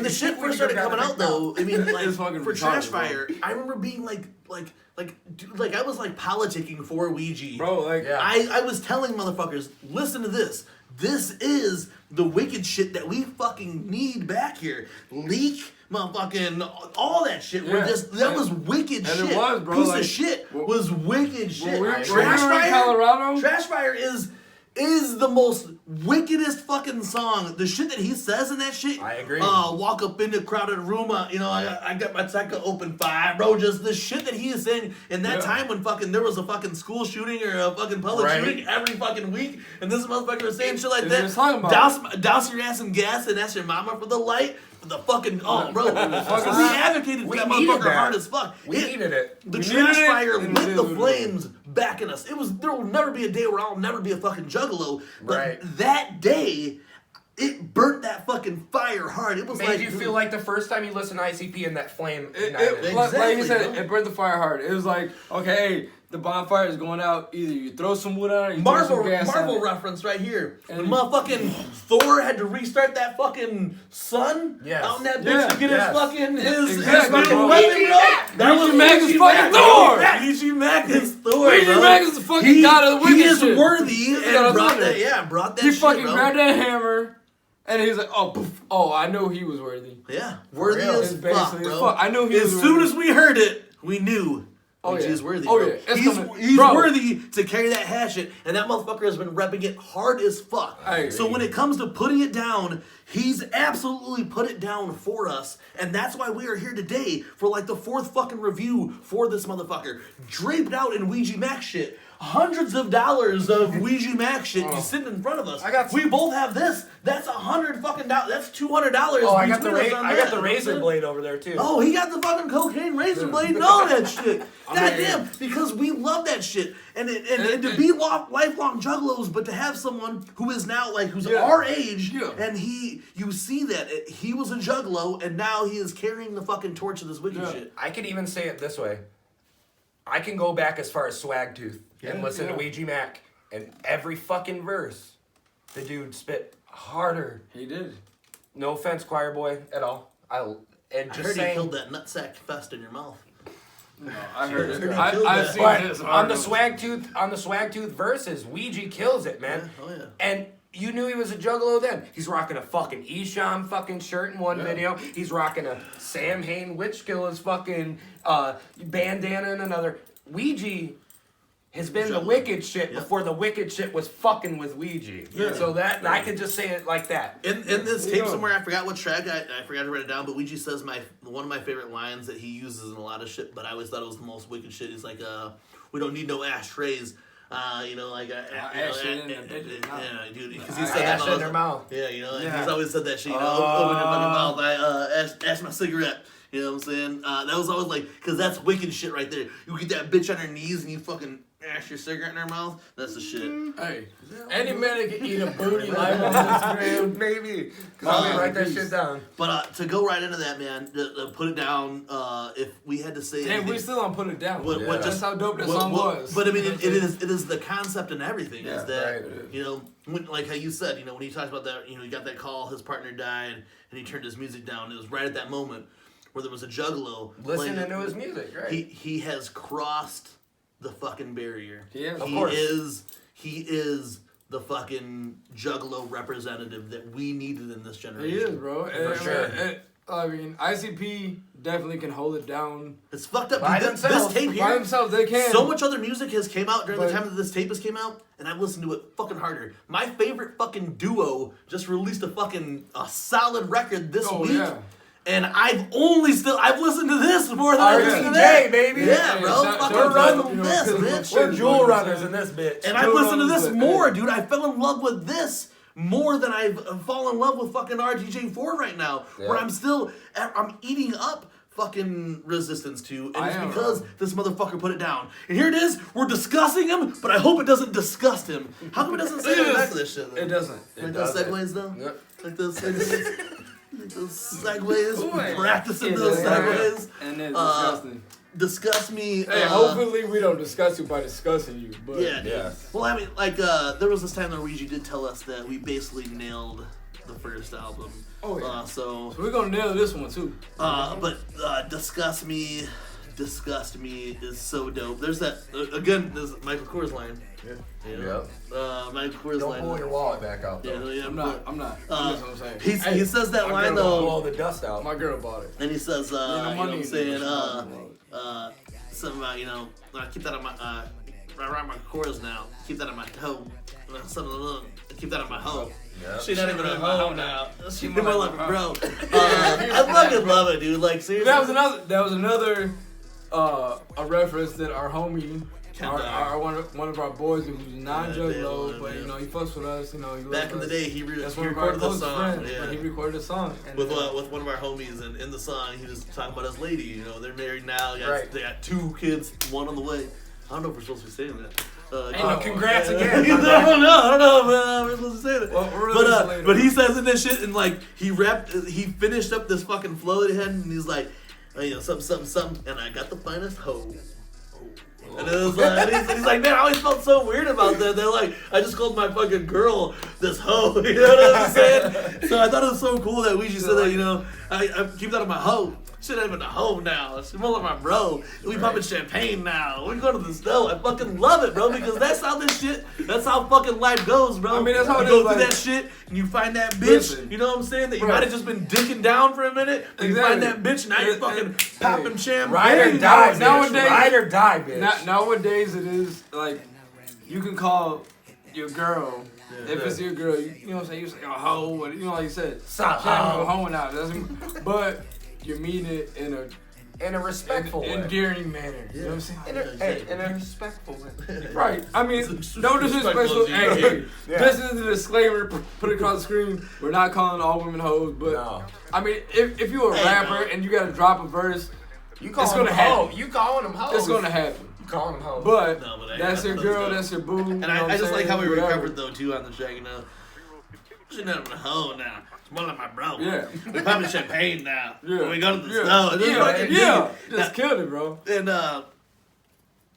the shit first started coming out, though, I mean, like, for Trash Fire, I remember being like, I was like politicking for Ouija. Bro, like, I was telling motherfuckers, listen to this. This is the wicked shit that we fucking need back here. Leak, motherfucking, all that shit. Yeah. That was wicked shit. And it was, bro. Piece of shit was wicked shit. Trash Fire, Colorado. Trash Fire is is the most wickedest fucking song. The shit that he says in that shit. I agree. Walk up in the crowded room. I got my Tekka open 5, bro. Just the shit that he is saying in that time when fucking there was a fucking school shooting or a fucking public shooting every fucking week, and this motherfucker was saying shit like that. Douse your ass in gas and ask your mama for the light. The fucking bro, we advocated for that motherfucker hard as fuck. We needed it. The trash fire lit the flames back in us. There will never be a day where I'll never be a fucking juggalo. But that day, it burnt that fucking fire hard. It was made you feel like the first time you listened to ICP and that flame. Like you said, it burnt the fire hard. It was like, okay, the bonfire is going out. Either you throw some wood on it, or you throw some gas on it. Marvel reference right here. And when motherfucking Thor had to restart that fucking sun out in that bitch to get his fucking his fucking weapon, bro. That was Ouija Macc is fucking Thor. Ouija Macc is Thor. Ouija Macc is the fucking god of the wicked shit. He is worthy and brought that shit, He fucking grabbed that hammer. And he's like, oh, I know he was worthy. Yeah, worthy as fuck, bro. I know he was worthy. As soon as we heard it, we knew. He's worthy, bro. He's worthy to carry that hatchet, and that motherfucker has been repping it hard as fuck. So when it comes to putting it down, he's absolutely put it down for us, and that's why we are here today for like the 4th fucking review for this motherfucker. Draped out in Ouija Macc shit. Hundreds of dollars of Ouija Macc shit just sitting in front of us. We both have this. That's $100 fucking dollars. That's $200. Oh, I got the razor blade over there too. Oh, he got the fucking cocaine razor blade and all that shit. Goddamn, because we love that shit. And to be lifelong juggalos, but to have someone who is now like who's our age, and you see that he was a juggalo, and now he is carrying the fucking torch of this wicked shit. I could even say it this way. I can go back as far as Swagtooth and listen to Ouija Macc, and every fucking verse, the dude spit harder. He did. No offense, choir boy, at all. I heard he killed that nutsack fest in your mouth. No, I heard it. I've seen this. On the Swagtooth verses, Ouija kills it, man. Yeah, oh yeah. And you knew he was a juggalo then. He's rocking a fucking Esham fucking shirt in one video. He's rocking a Sam Hain Witch Killer's fucking bandana in another. Ouija has been the wicked shit before the wicked shit was fucking with Ouija. Yeah. So that I could just say it like that. In this tape somewhere, I forgot what track, I forgot to write it down, but Ouija says one of my favorite lines that he uses in a lot of shit, but I always thought it was the most wicked shit. He's like, we don't need no ashtrays. Ash in dude, because he said that in their mouth. Yeah, he's always said that shit. Open your fucking mouth. Ash my cigarette. You know what I'm saying? That was always like, because that's wicked shit right there. You get that bitch on her knees and you fucking ash your cigarette in her mouth. That's the shit. Hey, any man can eat a booty live on Instagram, maybe. Write that shit down. But to go right into that, man, to put it down. If we had to say, damn, we still don't put it down. What just how dope that song was. But I mean, it is the concept and everything. Is that like how you said, when he talks about that, he got that call, his partner died, and he turned his music down. It was right at that moment where there was a juggalo listening to his music. Right. He has crossed the fucking barrier. Of course. He is the fucking juggalo representative that we needed in this generation. He is, bro. For sure. I mean, ICP definitely can hold it down. It's fucked up. By themselves. This tape here, by themselves, they can. So much other music has came out during the time that this tape has came out, and I've listened to it fucking harder. My favorite fucking duo just released a solid record this week. Yeah. And I've listened to this more than I've listened to that. Baby. Yeah, bro. Fucking run with this, bitch. We're jewel runners in this bitch. And I've listened to this more, dude. I fell in love with this more than I've fallen in love with fucking RTJ4 right now. Yeah. Where I'm eating up fucking Resistance 2, and it's because this motherfucker put it down. And here it is, we're discussing him, but I hope it doesn't disgust him. How come it doesn't say the back of this shit, though? It doesn't. Like those segues, though? Yep. Like those segues? Those segues, practicing those segues. And then disgusting. Disgust me. Hey, hopefully we don't discuss you by discussing you. But yeah. Well, I mean, like, there was this time that Ouija did tell us that we basically nailed the first album. Oh yeah. So we're gonna nail this one too. But Disgust Me is so dope. There's that again. There's Michael Kors line. Yeah. Michael Kors line. Don't pull your wallet back out. Though. Yeah, I'm not. That's what I'm saying. He says that line though. Blow the dust out. My girl bought it. And he says, you know what I'm saying, something about, keep that on my, write my chorus now. Keep that in my hoe. Keep that in my hoe. Yep. She's not even a hoe now. She's more like a bro. I fucking love it, dude. Like seriously. That was another a reference that our homie. One of our boys who's non-juggalo, but you know he fucks with us. You know, he back in the day he recorded the song. He recorded a song with one of our homies, and in the song he was talking about his lady. You know, they're married now. They got 2 kids, 1 on the way. I don't know if we're supposed to be saying that. Congrats again. I don't know, but we're supposed to say that. Well, but he says in this shit, and like he finished up this fucking flow that he had, and he's like, you know, something, and I got the finest hoe. And it was like, and he's like, man, I always felt so weird about that. They're like, I just called my fucking girl this hoe. You know what I'm saying? So I thought it was so cool that Ouija said that, you know, I keep that on my hoe. Shit ain't even a hoe now. She's more like my bro. We popping champagne now. We go to the snow. I fucking love it, bro, because that's how that's how fucking life goes, bro. I mean, that's how you go through that shit and you find that bitch, you know what I'm saying, that you might have just been dicking down for a minute. You find that bitch, now you're fucking popping champagne. Ride or die, nowadays, ride or die, bitch. Nowadays it is like, you can call your girl. If it's your girl, you know what I'm saying, you say a hoe, and you know, like you said, stop hoe now, but you mean it in a respectful way. Endearing manner. You know what I'm saying? In a respectful way. Right. I mean, no disrespectful. Hey, this is the disclaimer put across the screen. We're not calling all women hoes, but I mean, if you're a rapper and you gotta drop a verse, it's gonna happen. You calling them hoes. It's gonna happen. Calling them hoes. But that's your girl, that's your boo. And I just like how we recovered though too on the track, you know. She's not even a hoe now. It's more like my bro. Yeah. We're popping champagne now. Yeah. When we go to the snow. Just killed it, bro. And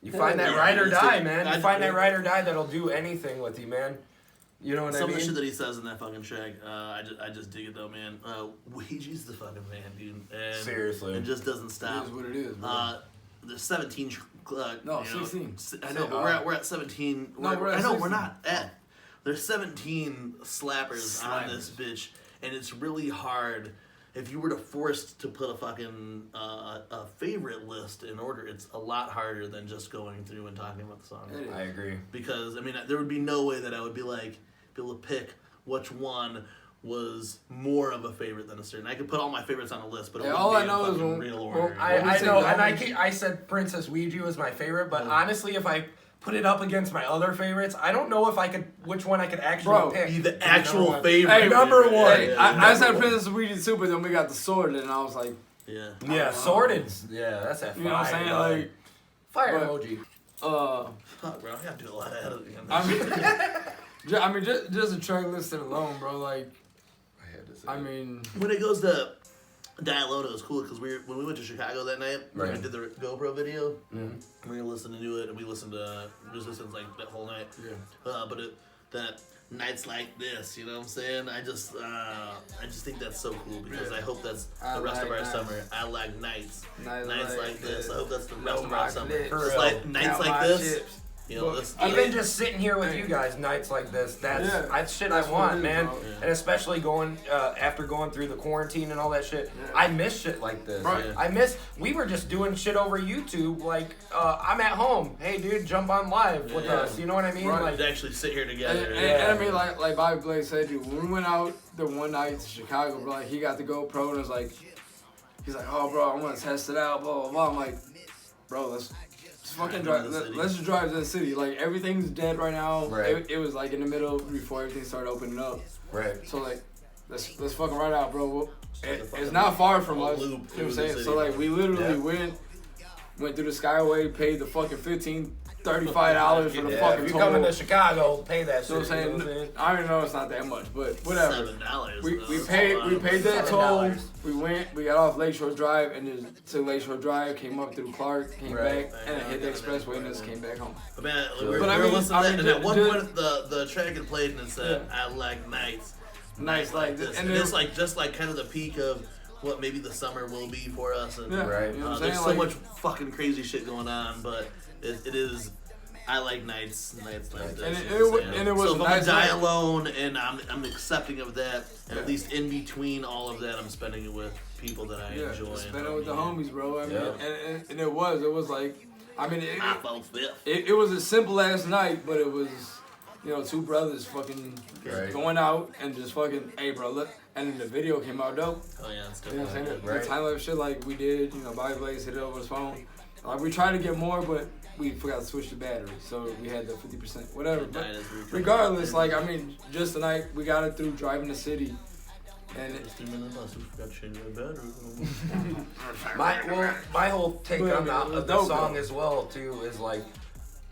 you find that ride or die, man. You find that ride or die that'll do anything with you, man. You know what I mean? Some of the shit that he says in that fucking track, I just dig it though, man. Ouija's the fucking man, dude. And seriously. It just doesn't stop. It is what it is, bro. There's 17. No, 16. I know, but we're at 17. No, we're at 16. We're not at. There's 17 slappers on this bitch, and it's really hard. If you were to force to put a fucking a favorite list in order, it's a lot harder than just going through and talking about the song. I agree. Because I mean, there would be no way that I would be able to pick which one was more of a favorite than a certain. I could put all my favorites on a list, but it all I be know is in real order. Well, I know, and I said Princess Ouija was my favorite, but honestly, if I put it up against my other favorites, I don't know if I could, which one I could actually pick. Be the actual favorite. Hey, number one. Hey, I said Princess Ouija too, but then we got the sword, and I was like, yeah, sworded. Yeah, that's that fire. You know what I'm saying? Like, fire emoji. Fuck, bro, I gotta do a lot of editing. I mean, just a track listed alone, bro. Like, I mean, when it goes to Dialogue, it was cool because when we went to Chicago that night, we did the GoPro video. We were listening to it, and we listened to Resistance like that whole night. Yeah. But that nights like this, you know what I'm saying? I just think that's so cool because I hope that's the rest of our summer. I like nights like this. I hope that's the rest of our summer. It's like nights like this. You know, even just sitting here with you guys nights like this, that's shit I want, man. And especially after going through the quarantine and all that shit, I miss shit like this. Right. We were just doing shit over YouTube, like, I'm at home. Hey, dude, jump on live with us. You know what I mean? Right. Like, to actually sit here together. And I mean, like BobeBlaze said, dude, when we went out the one night to Chicago, bro, like, he got the GoPro and was like, he's like, oh, bro, I want to test it out, blah, blah, blah. I'm like, bro, let's fucking drive. Let's just drive to the city. Like, everything's dead right now. Right. It was like in the middle before everything started opening up. Right. So like, let's fucking ride out, bro. It's not far from us. You know what I'm saying? So like, we literally went through the Skyway, paid the fucking $35 for the fucking toll. If you're coming to Chicago, pay that shit. So I'm saying, I don't know, it's not that much, but whatever. $7. We paid that toll. We got off Lakeshore Drive and then to Lakeshore Drive, came up through Clark, came back, and then hit the expressway and just came back home. But man, we were listening to that, and at one point the track had played and it said, "I like nights like this," and it's like just like kind of the peak of what maybe the summer will be for us. And you know what I'm there's saying? so much fucking crazy shit going on, but it is. I like nights like this. And it was so if nice I'm die alone, and I'm accepting of that, and at least in between all of that, I'm spending it with people that I enjoy. Spend it with the homies, bro. I mean, and it was like, I mean, I felt fifth. It was a simple ass night, but it was, you know, two brothers fucking going out and just fucking, hey, bro, look. And then the video came out dope. Oh, yeah, that's dope. You know what I'm saying? The time-lapse shit like we did, you know, BobeBlaze hit it over his phone. Like, we tried to get more, but we forgot to switch the battery. So we had the 50%, whatever. But regardless, like, I mean, just tonight, we got it through driving the city. And my whole take on the song as well, too, is like,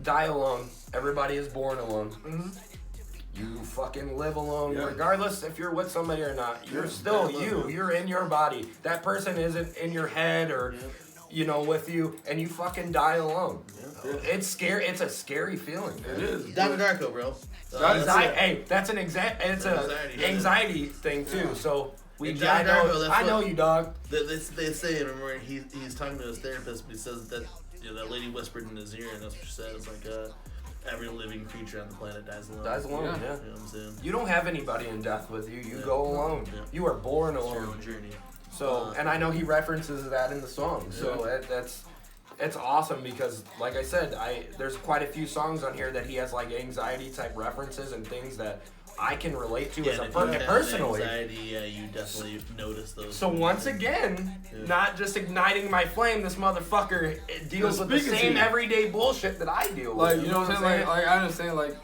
die alone. Everybody is born alone. Mm-hmm. You fucking live alone, regardless if you're with somebody or not. You're still you. You're in your body. That person isn't in your head or, you know, with you, and you fucking die alone. It's scary. It's a scary feeling. It is. Donnie Darko, bro. That's an anxiety thing too. So I know you, dog. They say, remember, he's talking to his therapist, but he says that that lady whispered in his ear, and that's what she said. It's like every living creature on the planet dies alone. Yeah. You know what I'm saying? You don't have anybody in death with you. You go alone. Yeah. You are born alone. It's your own journey. So, and I know he references that in the song. So it's awesome because, like I said, there's quite a few songs on here that he has like anxiety type references and things that I can relate to as a personally. Anxiety, you definitely notice those. So once again, not just igniting my flame, this motherfucker deals with the same everyday bullshit that I deal with. Like, you know what I'm saying? Like I understand, like,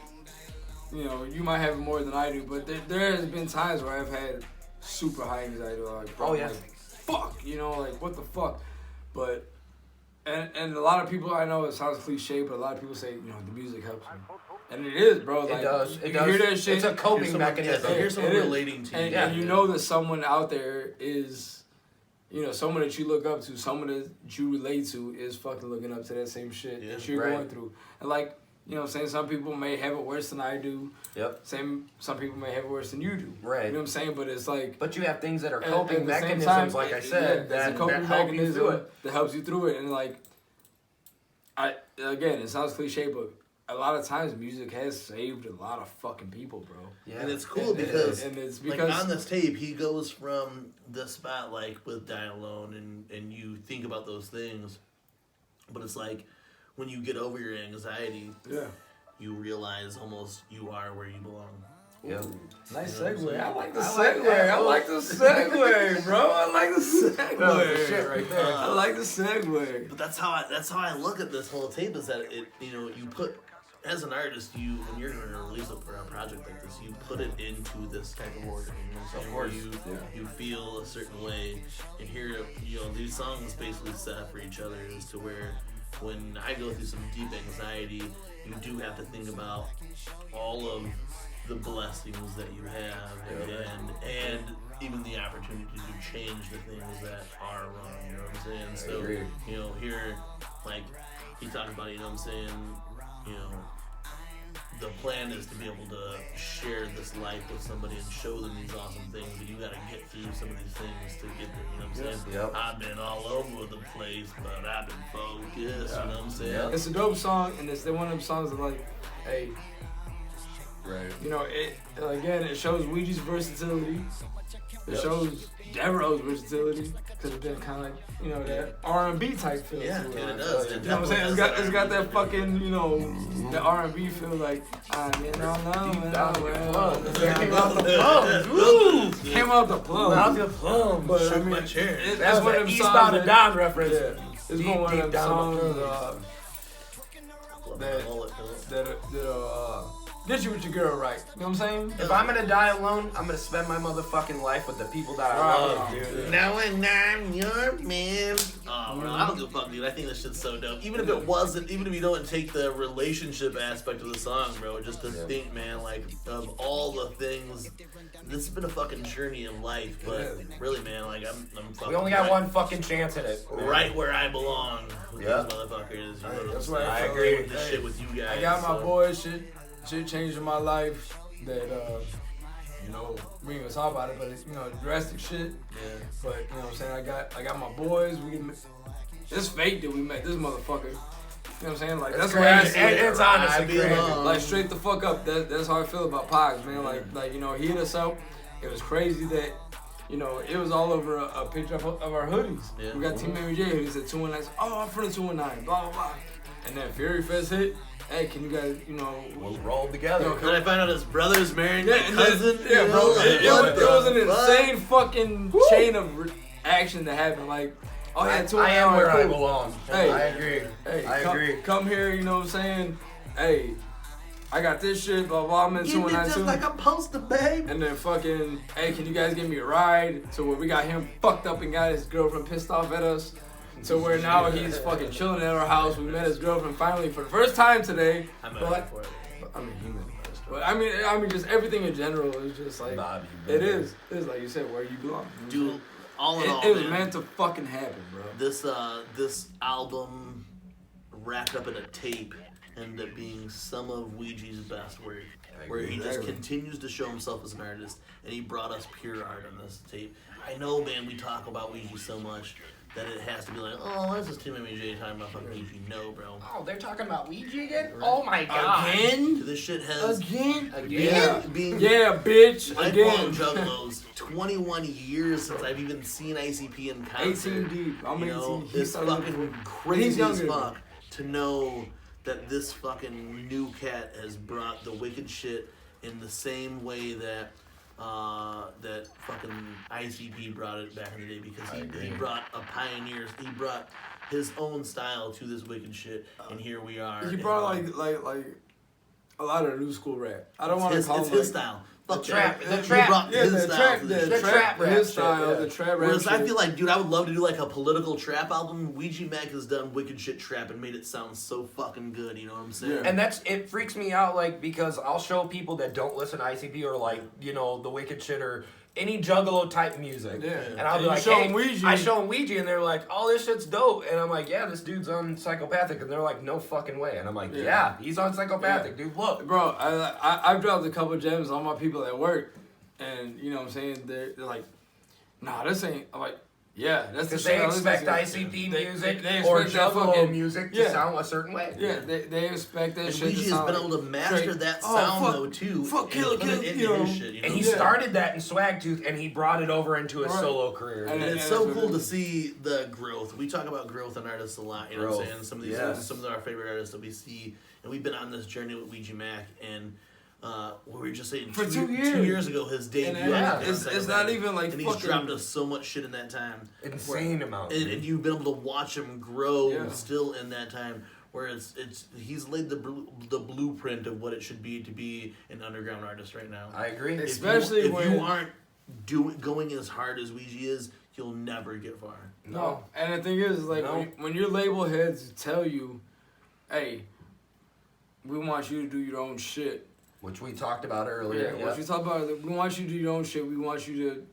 you know, you might have more than I do, but there has been times where I've had super high anxiety. Like, bro, like, fuck, you know, like, what the fuck? But, and a lot of people, I know it sounds cliche, but a lot of people say, you know, the music helps me. And it is, bro. Like, it does. You hear that shit. It's a coping mechanism. Here's someone relating to you. And you know that someone out there is, you know, someone that you look up to, someone that you relate to is fucking looking up to that same shit that you're going through. And like, you know what I'm saying? Some people may have it worse than I do. Yep. Some people may have it worse than you do. Right. You know what I'm saying? But it's like... But you have things that are coping mechanisms, like I said, that help you through it. That helps you through it. And like, again, it sounds cliche, but a lot of times music has saved a lot of fucking people, bro. Yeah. And it's cool because like on this tape, he goes from the spot like with Die Alone and you think about those things, but it's like when you get over your anxiety, you realize almost you are where you belong. Yeah. Nice segue. I like the segue. I like the segue, bro. I like the segue. That's shit right there. I like the segue. But that's how I look at this whole tape is that it, you know, you put, as an artist, when you're going to release a project like this, you put it into this type of order. You know what I'm saying? Where you feel a certain way, and here, you know, these songs basically set up for each other as to where when I go through some deep anxiety, you do have to think about all of the blessings that you have and even the opportunity to change the things that are wrong. You know what I'm saying? So, you know, here, like, he talked about, you know what I'm saying, you know, the plan is to be able to share this life with somebody and show them these awesome things, but you gotta get through some of these things to get there, you know what I'm saying? Yep. I've been all over the place, but I've been focused, you know what I'm saying? It's a dope song, and it's one of them songs that, like, hey, you know, it shows Ouija's versatility. It shows Devereaux's versatility because it's been kind of like, you know, that R&B type feel. Yeah, to it. it does. You know what I'm saying? It's got that fucking, you know, that R&B feel like, I'm in all love. Came out the plum. But I mean, my chair. That's one of them Eastbound and Down reference. Yeah. It's one of them songs that get you with your girl right. You know what I'm saying? If I'm gonna die alone, I'm gonna spend my motherfucking life with the people that I love, dude. Now and I'm your man. Oh, bro, I don't give a fuck, dude. I think this shit's so dope. Even if it wasn't, even if you don't take the relationship aspect of the song, bro, just to think, man, like, of all the things, this has been a fucking journey of life, but really, man, like, I'm fucking. We only got one fucking chance at it. Right where I belong with these motherfuckers. You know, that's right. I agree with this shit with you guys. I got my boys, shit changed in my life that, you know, we ain't gonna talk about it, but it's, you know, drastic shit. Yeah. But, you know what I'm saying, I got my boys, it's fake that we met this motherfucker. You know what I'm saying? Like, that's crazy. where I see it. It's honestly crazy. Like, straight the fuck up. That's how I feel about Pogs, man. Like, you know, he hit us up. It was crazy that, you know, it was all over a picture of our hoodies. Yeah. We got TeamMUJ hoodies at 219. Oh, I'm from the 219. Blah, blah, blah. And then Fury Fest hit. Hey, can you guys, we'll roll together. And I find out his brother's married my and cousin. then, bro, it was an fuck? insane fucking chain of action that happened. Like, oh yeah, I am where I cool. belong. Hey, I agree. Hey, I agree. Come here, you know what I'm saying? Hey, I got this shit, blah blah. I'm in You did just 292. like I'm supposed to, babe. And then fucking, hey, can you guys give me a ride? So where we got him fucked up and got his girlfriend pissed off at us. So where now he's fucking chilling at our house. We met his girlfriend finally for the first time today. I'm But ready for it. I mean, he met her first. But I mean, just everything in general is just like it is. It's like you said, where you belong. Dude, all in all, it was man, meant to fucking happen, bro. This album wrapped up in a tape ended up being some of Ouija's best work, where he just continues to show himself as an artist, and he brought us pure art on this tape. I know, man, we talk about Ouija so much that it has to be like, oh, this is TeamMUJ talking about fucking Ouija. No, bro. Oh, they're talking about Ouija again? Right. Oh my god. Again? This shit has Again? being Yeah, bitch. lifelong Again. juggalos. 21 years since I've even seen ICP in concert. 18 deep. I'm 18. It's fucking crazy as fuck to know that this fucking new cat has brought the wicked shit in the same way that that fucking ICP brought it back in the day, because he brought a pioneer. He brought his own style to this wicked shit, and here we are. He brought like a lot of new school rap. I don't want to call it's him his style. The trap. He brought his style to this shit. trap rap his shit, style, yeah. the trap rap. Whereas I shit. feel like, dude, I would love to do like a political trap album. Ouija Macc has done wicked shit trap and made it sound so fucking good. You know what I'm saying? Yeah. And it freaks me out, like, because I'll show people that don't listen to ICP or like, the wicked shit or any juggalo type music. Yeah. And I'll be like, hey, I show them Ouija, and they're like, oh, this shit's dope. And I'm like, yeah, this dude's on Psychopathic. And they're like, no fucking way. And I'm like, yeah he's on Psychopathic, dude. Look. Bro, I've dropped a couple gems on my people at work, and you know what I'm saying? They're like, nah, this ain't. I'm like, yeah, that's the Because shit. they expect ICP music or juggalo music to sound a certain way. Yeah, they expect that And shit to Ouija's sound been able to master that sound though too. Fuck, kill it, shit, And he started that in Swagtooth, and he brought it over into his solo career. And it's so cool to see the growth. We talk about growth in artists a lot, you know what I'm saying? Some of these, some of our favorite artists that we see, and we've been on this journey with Ouija Macc, and we were just saying for 2 years. 2 years ago, his debut. It's not even like. And he's dropped us so much shit in that time. Insane amount. And you've been able to watch him grow still in that time. Where he's laid the blueprint of what it should be to be an underground artist right now. I agree. Especially if when you aren't going as hard as Ouija is, you'll never get far. No. And the thing is, like, when your label heads tell you, hey, we want you to do your own shit. Which we talked about earlier. Yeah, what you talk about, we want you to do your own shit. We want you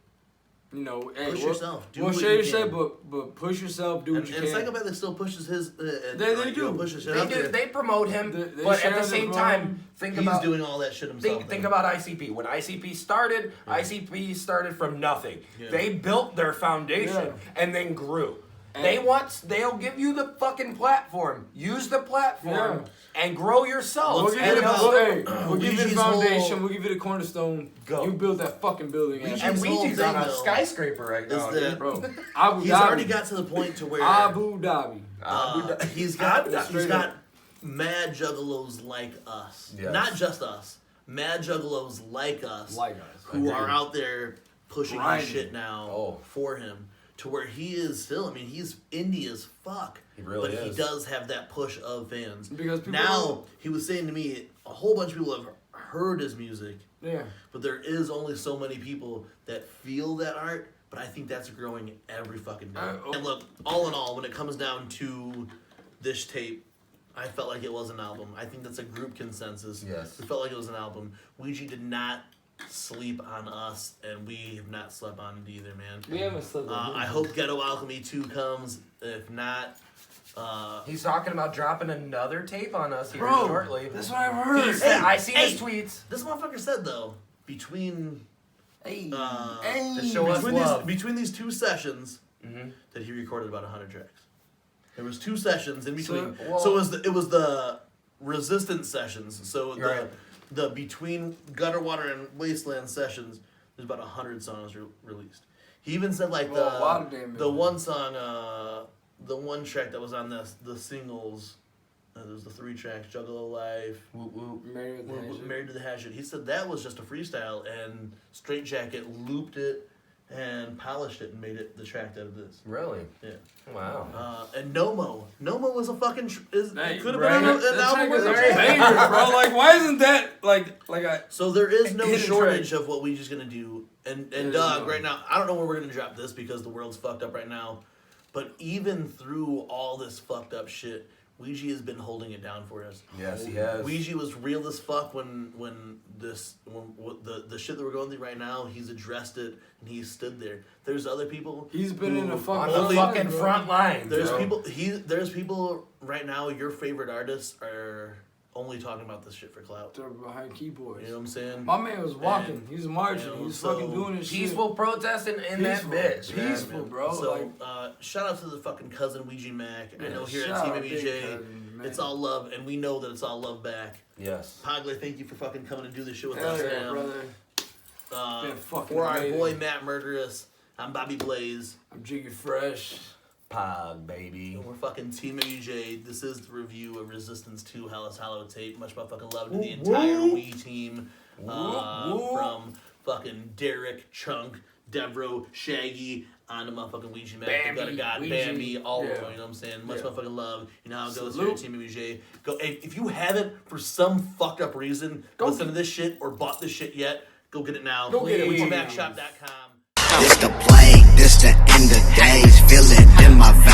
to, hey, push yourself. We'll share your shit, but push yourself. Do what you can. And Psychopathic still pushes his. They do. Pushes shit They out do. there. They promote him, They but at share the same the time, He's doing all that shit himself. Think about ICP. When ICP started, ICP started from nothing. Yeah. They built their foundation and then grew. They'll give you the fucking platform. Use the platform and grow yourself. We'll give you the foundation. We'll give you the cornerstone. Go. You build that fucking building. And Ouija's on a skyscraper right now, bro. He's already got to the point to where Abu Dhabi. He's got mad juggalos like us. Yes. Not just us. Mad juggalos like us. Who are out there pushing his shit now for him. To where he is still, I mean, he's indie as fuck. He really is. He does have that push of fans. Because now, he was saying to me, a whole bunch of people have heard his music. Yeah. But there is only so many people that feel that art. But I think that's growing every fucking day. And look, all in all, when it comes down to this tape, I felt like it was an album. I think that's a group consensus. Yes. We felt like it was an album. Ouija did not sleep on us, and we have not slept on it either, man. We haven't slept on it. I hope Ghetto Alchemy 2 comes. If not, he's talking about dropping another tape on us here shortly. That's what I've heard. I see his tweets. This motherfucker said, though, between to show us love. between these two sessions, that he recorded about 100 tracks. There was 2 sessions in between. So it was the Resistance sessions. So the between Gutter Water and Wasteland sessions, there's about 100 songs released. He even said like the one song, the one track that was on the singles There's the 3 tracks, Juggalo Life, Married to the Hatchet. He said that was just a freestyle, and Straight Jacket looped it and polished it and made it the track that it is. Really? Yeah. Wow. And Nomo was a fucking could have been an album with a banger, bro. Like, why isn't that like So there is no shortage of what we just gonna do. And Doug, right now, I don't know where we're gonna drop this because the world's fucked up right now. But even through all this fucked up shit, Ouija has been holding it down for us. Yes, he has. Ouija was real as fuck when the shit that we're going through right now. He's addressed it and he stood there. There's other people. He's been in the fucking front line. There's people. There's people right now. Your favorite artists are only talking about this shit for clout. They're behind keyboards. You know what I'm saying? My man was walking. He was marching. He was fucking doing his peaceful shit. protesting in that bitch. Peaceful, bro. So, shout out to the fucking cousin Ouija Macc. I know here at TeamMUJ, it's all love, and we know that it's all love back. Yes. Pogler, thank you for fucking coming and do this shit with Hell us, yeah, man. Brother. For our boy Matt Murderous, I'm BobeBlaze. I'm Jiggy Fr3sh. Pog, baby. And we're fucking TeamMUJ. This is the review of Resistance 2 Hells Holotape. Much motherfucking love to the entire Wii team. From fucking Derek, Chunk, Devro, Shaggy, on the motherfucking Ouija Macc. Got a god, Bambi, all of them, you know what I'm saying? Much motherfucking love. You know how it goes here at TeamMUJ. Go, if you haven't, for some fucked up reason, listen to this shit or bought this shit yet, go get it now. Go get it. OuijaMaccShop.com. This the plague, this the end of days, feel it in my veins.